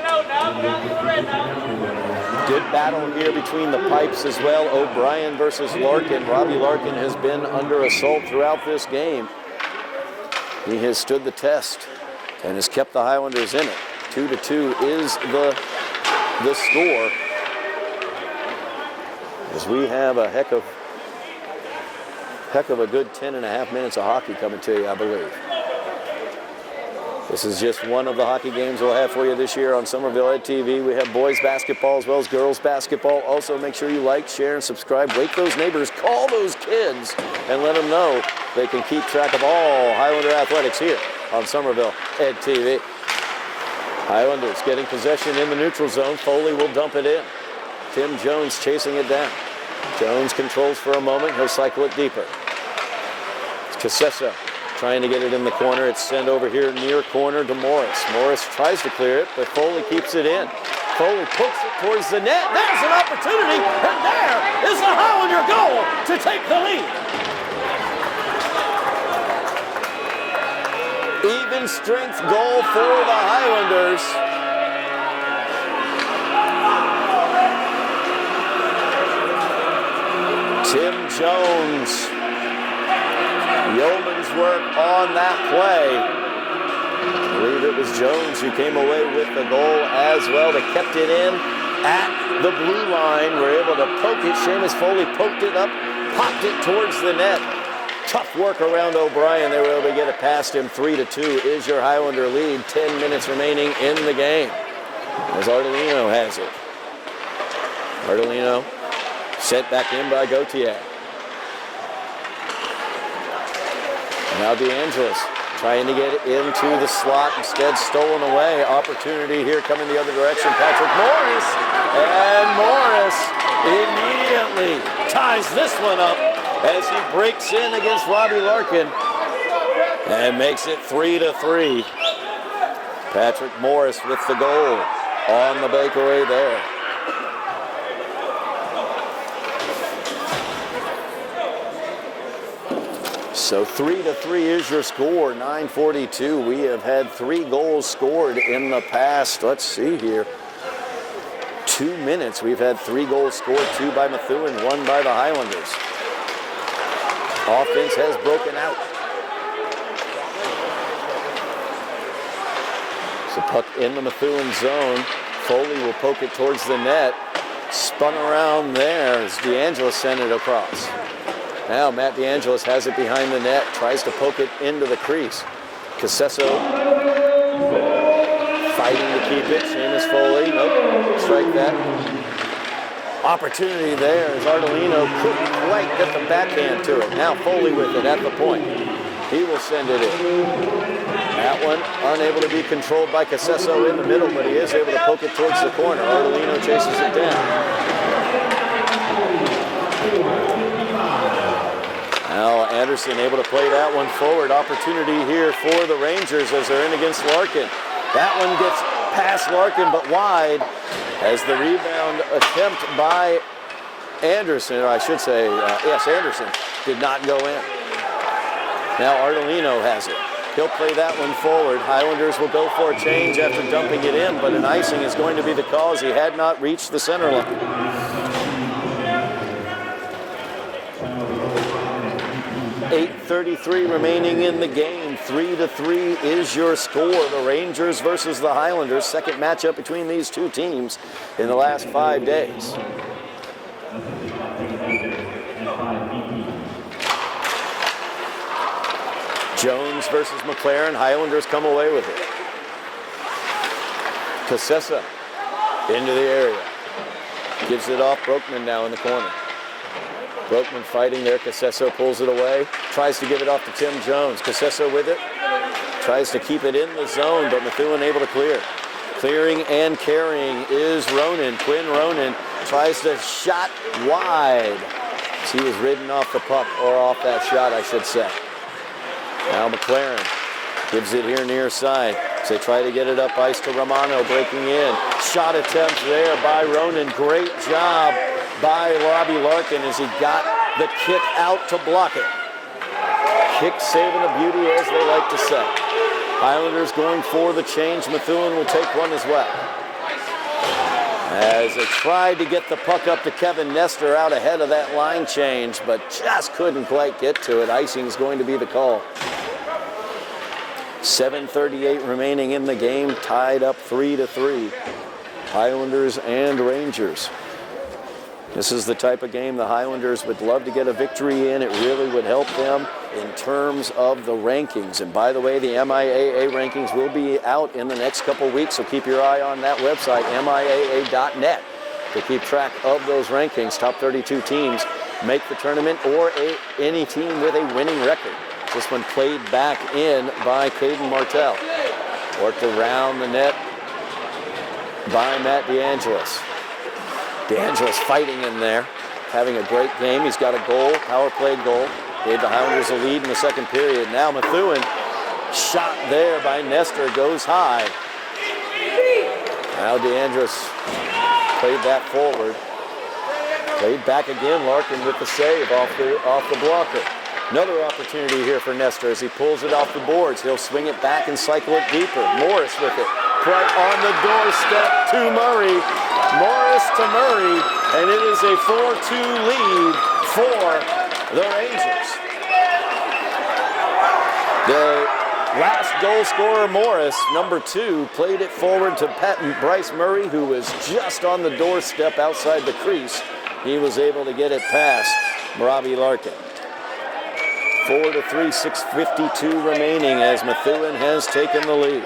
Good battle here between the pipes as well. O'Brien versus Larkin. Robbie Larkin has been under assault throughout this game. He has stood the test and has kept the Highlanders in it. 2-2 is the score, as we have a heck of a good 10.5 minutes of hockey coming to you, I believe. This is just one of the hockey games we'll have for you this year on Somerville Ed TV. We have boys basketball as well as girls basketball. Also, make sure you like, share, and subscribe. Wake those neighbors, call those kids, and let them know they can keep track of all Highlander athletics here on Somerville Ed TV. Highlanders getting possession in the neutral zone. Foley will dump it in. Tim Jones chasing it down. Jones controls for a moment. He'll cycle it deeper. It's Casesso trying to get it in the corner. It's sent over here near corner to Morris. Morris tries to clear it, but Foley keeps it in. Foley pokes it towards the net. There's an opportunity, and there is the Highlander goal to take the lead. Even strength goal for the Highlanders. Tim Jones, yeoman's work on that play. I believe it was Jones who came away with the goal as well. They kept it in at the blue line. Were able to poke it. Seamus Foley poked it up popped it towards the net. Tough work around O'Brien. They were able to get it past him. 3-2 is your Highlander lead. 10 minutes remaining in the game as Ardolino has it. Ardolino sent back in by Gauthier. Now DeAngelis trying to get it into the slot, instead stolen away. Opportunity here coming the other direction. Patrick Morris, and Morris immediately ties this one up as he breaks in against Robbie Larkin and makes it 3-3. Patrick Morris with the goal on the breakaway there. So 3-3 is your score, 9:42. We have had 3 goals scored in the past, let's see here, 2 minutes. We've had 3 goals scored, 2 by Methuen, 1 by the Highlanders. Offense has broken out. So puck in the Methuen zone. Foley will poke it towards the net. Spun around there as DeAngelis sent it across. Now Matt DeAngelis has it behind the net, tries to poke it into the crease. Casesso fighting to keep it. Seamus Foley, nope, strike that. Opportunity there as Ardolino couldn't quite get the backhand to it. Now Foley with it at the point. He will send it in. That one unable to be controlled by Casesso in the middle, but he is able to poke it towards the corner. Ardolino chases it down. Now Anderson able to play that one forward. Opportunity here for the Rangers as they're in against Larkin. That one gets past Larkin but wide as the rebound attempt by Anderson, or I should say, yes, Anderson, did not go in. Now Ardolino has it. He'll play that one forward. Highlanders will go for a change after dumping it in, but an icing is going to be the cause. He had not reached the center line. 8:33 remaining in the game. 3-3 is your score. The Rangers versus the Highlanders. Second matchup between these two teams in the last 5 days. Jones versus McLaren. Highlanders come away with it. Cassessa into the area. Gives it off. Broekman now in the corner. Broekman fighting there. Casesso pulls it away. Tries to give it off to Tim Jones. Casesso with it. Tries to keep it in the zone, but Methuen able to clear. Clearing and carrying is Ronan. Quinn Ronan tries to shot wide. He was ridden off the puck, or off that shot, I should say. Now McLaren gives it here near side. So they try to get it up ice to Romano, breaking in. Shot attempt there by Ronan. Great job by Robbie Larkin as he got the kick out to block it. Kick saving a beauty, as they like to say. Highlanders going for the change. Methuen will take one as well. As they tried to get the puck up to Kevin Nestor out ahead of that line change, but just couldn't quite get to it. Icing is going to be the call. 7:38 remaining in the game, tied up 3-3. Highlanders and Rangers. This is the type of game the Highlanders would love to get a victory in. It really would help them in terms of the rankings. And by the way, the MIAA rankings will be out in the next couple weeks, so keep your eye on that website, MIAA.net, to keep track of those rankings. Top 32 teams make the tournament, or any team with a winning record. This one played back in by Caden Martell. Worked around the net by Matt DeAngelis. DeAngelis fighting in there, having a great game. He's got a goal, power play goal. Gave the Highlanders a lead in the second period. Now Methuen, shot there by Nestor, goes high. Now DeAngelis played that forward. Played back again, Larkin with the save off the blocker. Another opportunity here for Nestor as he pulls it off the boards. He'll swing it back and cycle it deeper. Morris with it, right on the doorstep to Murray. Morris to Murray, and it is a 4-2 lead for the Rangers. The last goal scorer, Morris, number 2, played it forward to Bryce Murray, who was just on the doorstep outside the crease. He was able to get it past. Robbie Larkin. 4-3, 6:52 remaining as Methuen has taken the lead.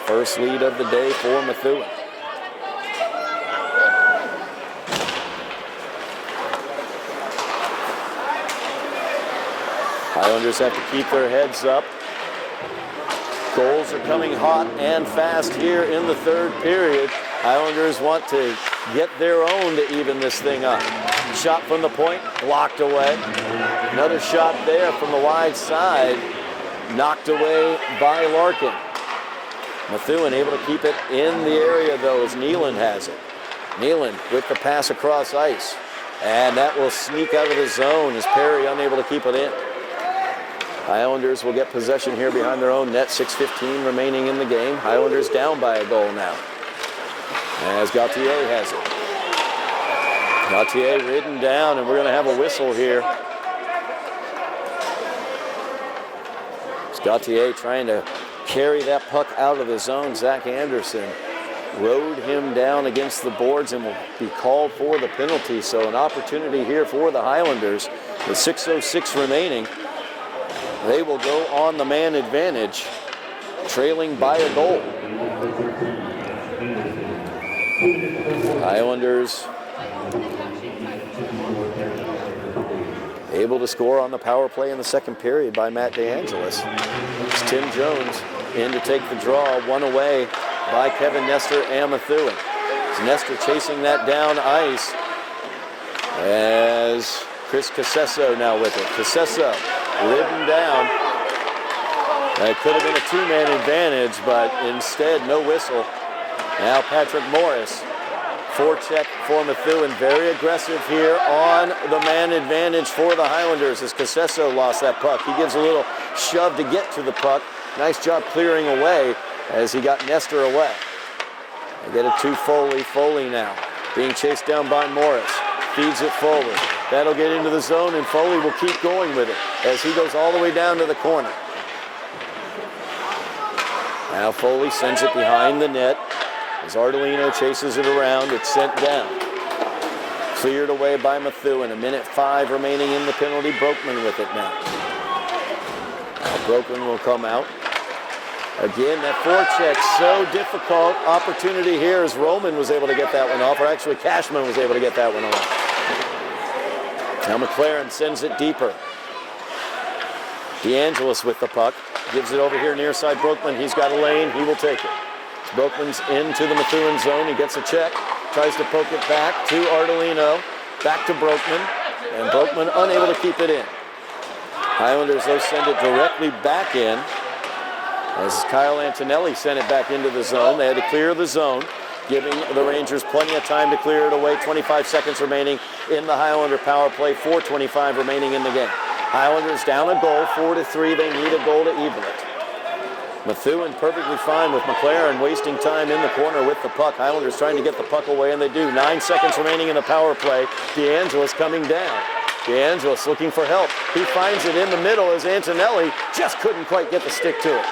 First lead of the day for Methuen. Highlanders have to keep their heads up. Goals are coming hot and fast here in the third period. Highlanders want to get their own to even this thing up. Shot from the point, blocked away. Another shot there from the wide side, knocked away by Larkin. Methuen able to keep it in the area though as Nealon has it. Nealon with the pass across ice. And that will sneak out of the zone as Perry unable to keep it in. Highlanders will get possession here behind their own net. 6:15 remaining in the game. Highlanders down by a goal now. As Gauthier has it. Gauthier ridden down, and we're going to have a whistle here. It's Gauthier trying to carry that puck out of the zone. Zach Anderson rode him down against the boards and will be called for the penalty. So an opportunity here for the Highlanders with 6:06 remaining. They will go on the man advantage, trailing by a goal. Highlanders able to score on the power play in the second period by Matt DeAngelis. It's Tim Jones in to take the draw, one away by Kevin Nestor and Methuen. It's Nestor chasing that down ice as Chris Casesso now with it. Casesso ridden down. That could have been a two-man advantage, but instead no whistle. Now Patrick Morris, forecheck for Methuen. Very aggressive here on the man advantage for the Highlanders as Casesso lost that puck. He gives a little shove to get to the puck. Nice job clearing away as he got Nestor away. They get it to Foley. Foley now being chased down by Morris. Feeds it forward. That'll get into the zone, and Foley will keep going with it as he goes all the way down to the corner. Now Foley sends it behind the net. As Ardolino chases it around, it's sent down. Cleared away by Methuen. 1:05 remaining in the penalty. Broekman with it now. Broekman will come out. Again, that forecheck so difficult. Opportunity here as Roman was able to get that one off, or actually Cashman was able to get that one off. Now McLaren sends it deeper. DeAngelis with the puck. Gives it over here near side Broekman. He's got a lane. He will take it. Broekman's into the Methuen zone. He gets a check. Tries to poke it back to Ardolino. Back to Broekman. And Broekman unable to keep it in. Highlanders, though, send it directly back in. As Kyle Antonelli sent it back into the zone. They had to clear the zone, giving the Rangers plenty of time to clear it away. 25 seconds remaining in the Highlander power play. 4:25 remaining in the game. Highlanders down a goal, 4-3. They need a goal to even it. Methuen perfectly fine with McLaren wasting time in the corner with the puck. Highlanders trying to get the puck away, and they do. 9 seconds remaining in the power play. DeAngelis coming down. DeAngelis looking for help. He finds it in the middle as Antonelli just couldn't quite get the stick to it.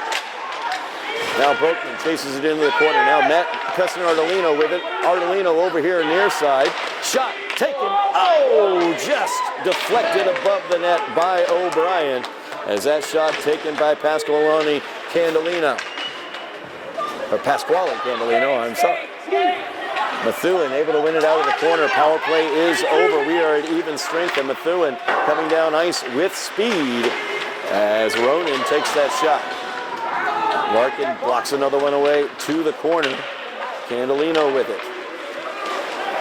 Now Broekman chases it into the corner. Now Matt Ardolino with it. Ardolino over here near side. Shot taken. Oh, just deflected above the net by O'Brien. As that shot taken by Pasquale Candelino. Or Pasquale Candelino, I'm sorry. Methuen able to win it out of the corner. Power play is over. We are at even strength, and Methuen coming down ice with speed as Ronan takes that shot. Larkin blocks another one away to the corner. Candelino with it.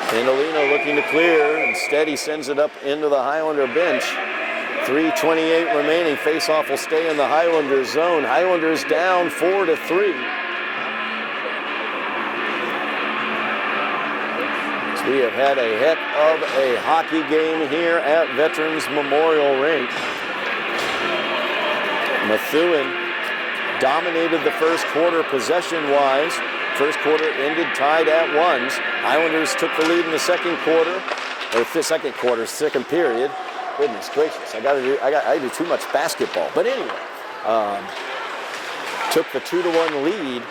Candelino looking to clear. Instead, he sends it up into the Highlander bench. 3:28 remaining. Face-off will stay in the Highlanders zone. Highlanders down 4-3. So we have had a heck of a hockey game here at Veterans Memorial Rink. Methuen dominated the first quarter possession-wise. First quarter ended tied at 1. Highlanders took the lead in the second quarter, or the second period. Goodness gracious, I do too much basketball. But anyway, took the 2-1 lead.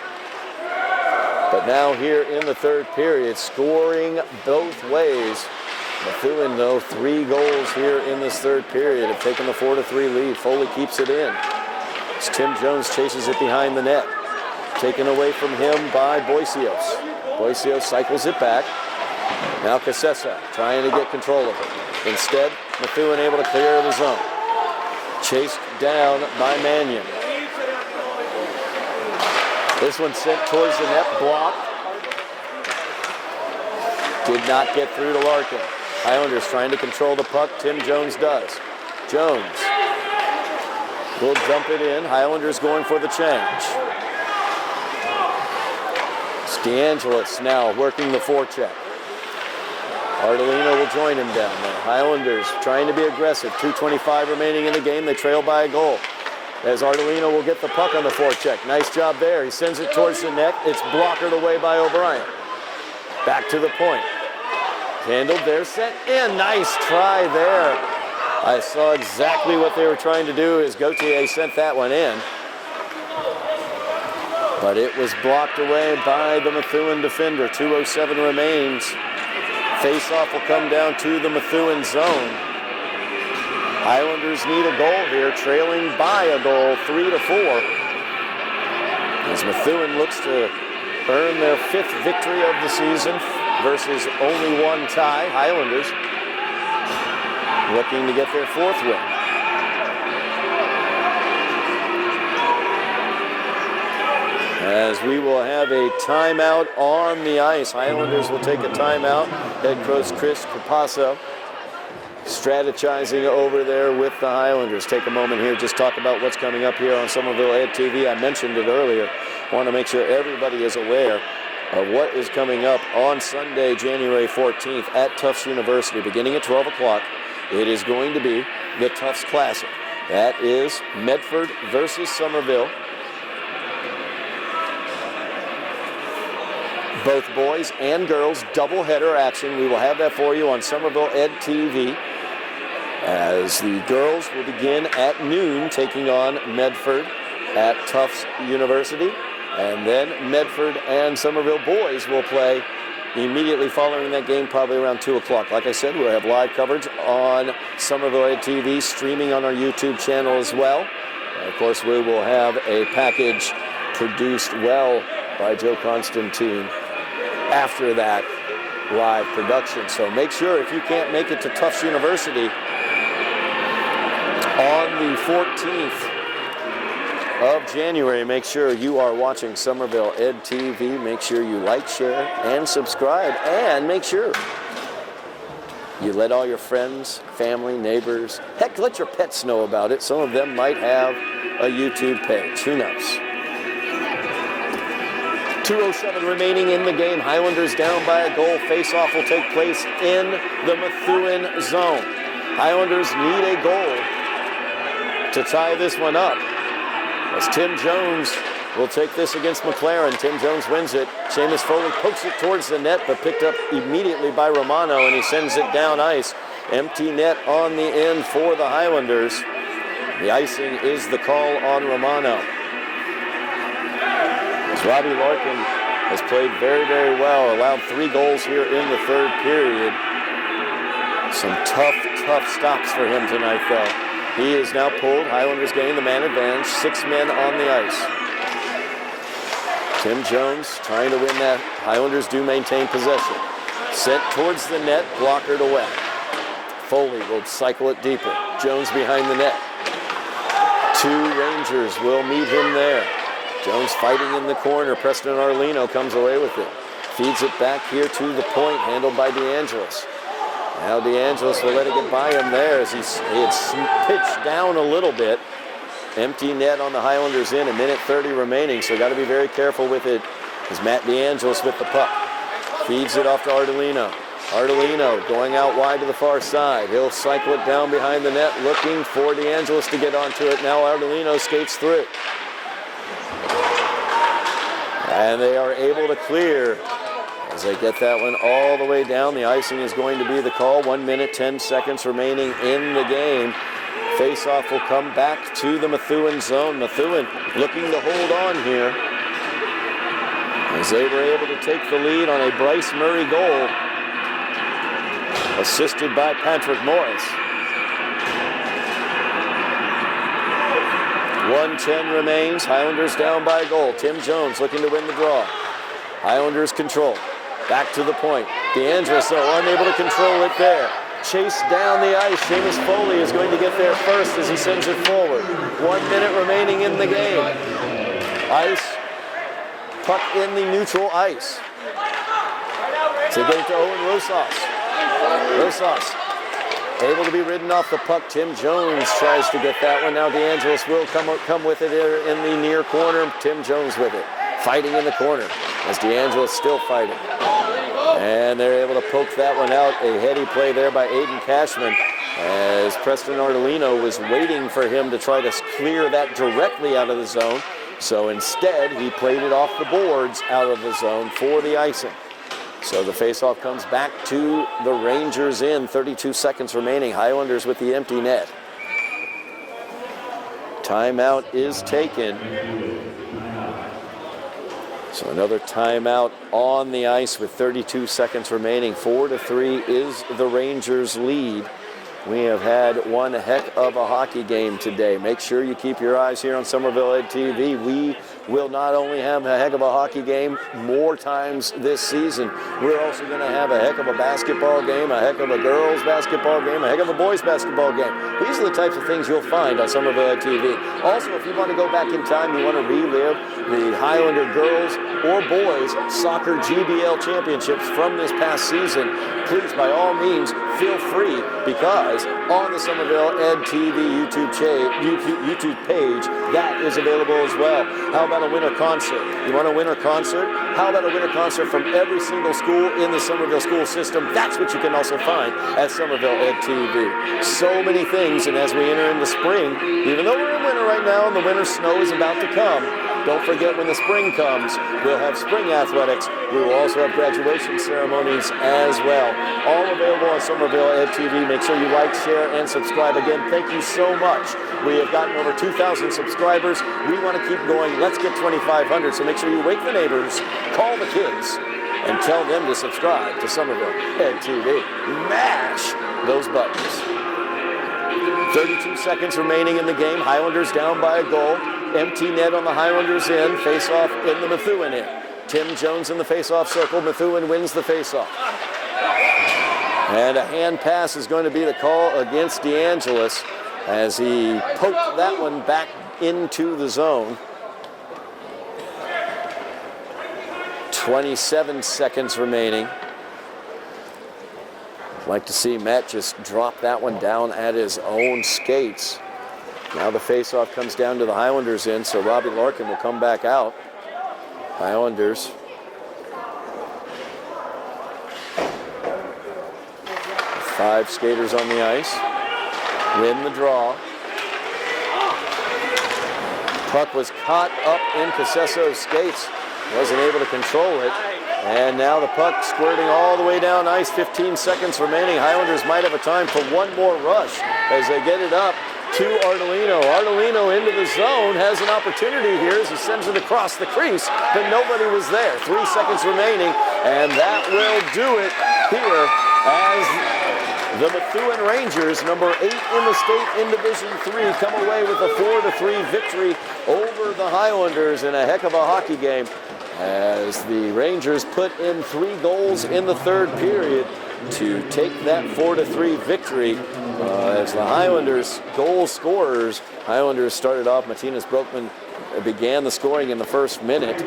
But now here in the third period, scoring both ways. Methuen, though, 3 goals here in this third period, have taken the 4-3 lead. Foley keeps it in. As Tim Jones chases it behind the net. Taken away from him by Boisios. Boisios cycles it back. Now Casessa trying to get control of it. Instead, Methuen able to clear the zone. Chased down by Mannion. This one sent towards the net, blocked. Did not get through to Larkin. Highlanders trying to control the puck. Tim Jones does. Jones will dump it in. Highlanders going for the change. It's DeAngelis now working the forecheck. Ardolino will join him down there. Highlanders trying to be aggressive. 2:25 remaining in the game. They trail by a goal. As Ardolino will get the puck on the forecheck. Nice job there. He sends it towards the net. It's blockered away by O'Brien. Back to the point. Handled there, sent in. Nice try there. I saw exactly what they were trying to do as Gauthier sent that one in. But it was blocked away by the Methuen defender. 2:07 remains. Face-off will come down to the Methuen zone. Highlanders need a goal here, trailing by a goal, 3-4. As Methuen looks to earn their 5th victory of the season versus only 1 tie. Highlanders looking to get their 4th win. As we will have a timeout on the ice. Highlanders will take a timeout. Head coach Chris Capasso strategizing over there with the Highlanders. Take a moment here, just talk about what's coming up here on Somerville Ed TV. I mentioned it earlier. Want to make sure everybody is aware of what is coming up on Sunday, January 14th at Tufts University, beginning at 12 o'clock. It is going to be the Tufts Classic. That is Medford versus Somerville. Both boys and girls doubleheader action. We will have that for you on Somerville Ed TV. As the girls will begin at noon, taking on Medford at Tufts University. And then Medford and Somerville boys will play immediately following that game, probably around 2 o'clock. Like I said, we'll have live coverage on Somerville Ed TV, streaming on our YouTube channel as well. And of course, we will have a package produced well by Joe Constantine after that live production. So make sure, if you can't make it to Tufts University on the 14th of January, make sure you are watching Somerville Ed TV. Make sure you like, share, and subscribe. And make sure you let all your friends, family, neighbors, heck, let your pets know about it. Some of them might have a YouTube page. Who knows? 2:07 remaining in the game. Highlanders down by a goal. Face-off will take place in the Methuen zone. Highlanders need a goal to tie this one up, as Tim Jones will take this against McLaren. Tim Jones wins it. Seamus Foley pokes it towards the net, but picked up immediately by Romano, and he sends it down ice. Empty net on the end for the Highlanders. The icing is the call on Romano. Robbie Larkin has played very, very well, allowed 3 goals here in the third period. Some tough stops for him tonight, though. He is now pulled. Highlanders getting the man advantage. 6 men on the ice. Tim Jones trying to win that. Highlanders do maintain possession. Sent towards the net, blockered away. Foley will cycle it deeper. Jones behind the net. 2 Rangers will meet him there. Jones fighting in the corner. Preston Arlino comes away with it. Feeds it back here to the point, handled by DeAngelis. Now DeAngelis will let it get by him there as he had pitched down a little bit. Empty net on the Highlanders in, 1:30 remaining, so got to be very careful with it. As Matt DeAngelis with the puck. Feeds it off to Ardolino. Ardolino going out wide to the far side. He'll cycle it down behind the net, looking for DeAngelis to get onto it. Now Ardolino skates through. And they are able to clear as they get that one all the way down. The icing is going to be the call. 1 minute, 10 seconds remaining in the game. Face-off will come back to the Methuen zone. Methuen looking to hold on here as they were able to take the lead on a Bryce Murray goal. assisted by Patrick Morris. 1:10 remains. Highlanders down by a goal. Tim Jones looking to win the draw. Highlanders control. Back to the point. DeAngelis, though, unable to control it there. Chased down the ice. Seamus Foley is going to get there first as he sends it forward. 1 minute remaining in the game. Ice. Puck in the neutral ice. So they get it to Owen Rosas. Rosas able to be ridden off the puck. Tim Jones tries to get that one. Now DeAngelis will come with it here in the near corner. Tim Jones with it. Fighting in the corner as DeAngelis still fighting. And they're able to poke that one out. A heady play there by Aiden Cashman as Preston Ardolino was waiting for him to try to clear that directly out of the zone. So instead, he played it off the boards out of the zone for the icing. So the faceoff comes back to the Rangers in 32 seconds remaining. Highlanders with the empty net. Timeout is taken. So another timeout on the ice with 32 seconds remaining. 4-3 is the Rangers' lead. We have had one heck of a hockey game today. Make sure you keep your eyes here on Somerville Ed TV. We will not only have a heck of a hockey game more times this season, we're also going to have a heck of a basketball game, a heck of a girls basketball game, a heck of a boys basketball game. These are the types of things you'll find on Somerville Ed TV. Also, if you want to go back in time, you want to relive the Highlander girls or boys soccer GBL championships from this past season, please, by all means, feel free, because on the Somerville Ed TV YouTube page, that is available as well. How about a winter concert? You want a winter concert? How about a winter concert from every single school in the Somerville school system? That's what you can also find at Somerville Ed TV. So many things, and as we enter into spring, even though we're in winter right now and the winter snow is about to come, don't forget when the spring comes, we'll have spring athletics. We will also have graduation ceremonies as well. All available on Somerville Ed TV. Make sure you like, share, and subscribe. Again, thank you so much. We have gotten over 2,000 subscribers. We want to keep going. Let's get 2,500. So make sure you wake the neighbors, call the kids, and tell them to subscribe to Somerville Ed TV. Mash those buttons. 32 seconds remaining in the game. Highlanders down by a goal. Empty net on the Highlanders end. Face-off in the Methuen end. Tim Jones in the face-off circle. Methuen wins the face-off. And a hand pass is going to be the call against DeAngelis as he poked that one back into the zone. 27 seconds remaining. I'd like to see Matt just drop that one down at his own skates. Now the faceoff comes down to the Highlanders end, so Robbie Larkin will come back out. Highlanders. Five skaters on the ice. Win the draw. Puck was caught up in Casesso's skates. Wasn't able to control it. And now the puck squirting all the way down ice. 15 seconds remaining. Highlanders might have a time for one more rush as they get it up to Ardolino. Ardolino into the zone, has an opportunity here as he sends it across the crease, but nobody was there. 3 seconds remaining, and that will do it here as the Methuen Rangers, number 8 in the state in Division 3, come away with a 4-3 victory over the Highlanders in a heck of a hockey game as the Rangers put in 3 goals in the third period to take that 4-3 victory. As the Highlanders goal scorers, Highlanders started off, Martinez Broekman began the scoring in the first minute.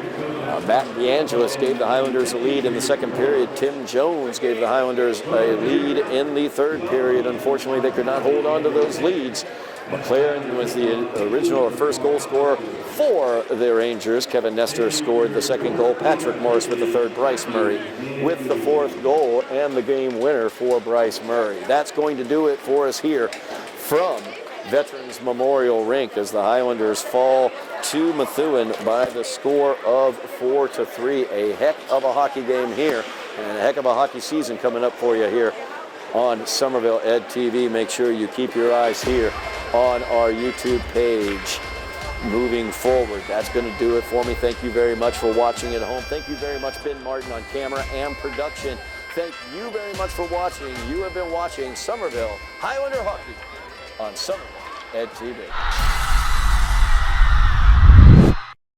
Matt DeAngelis gave the Highlanders a lead in the second period. Tim Jones gave the Highlanders a lead in the third period. Unfortunately, they could not hold on to those leads. McLaren was the original or first goal scorer for the Rangers. Kevin Nestor scored the second goal. Patrick Morris with the third. Bryce Murray with the fourth goal and the game winner for Bryce Murray. That's going to do it for us here from Veterans Memorial Rink as the Highlanders fall to Methuen by the score of 4-3. A heck of a hockey game here and a heck of a hockey season coming up for you here on Somerville Ed TV. Make sure you keep your eyes here on our YouTube page moving forward. That's going to do it for me. Thank you very much for watching at home. Thank you very much, Ben Martin, on camera and production. Thank you very much for watching. You have been watching Somerville Highlander Hockey on Somerville Ed TV.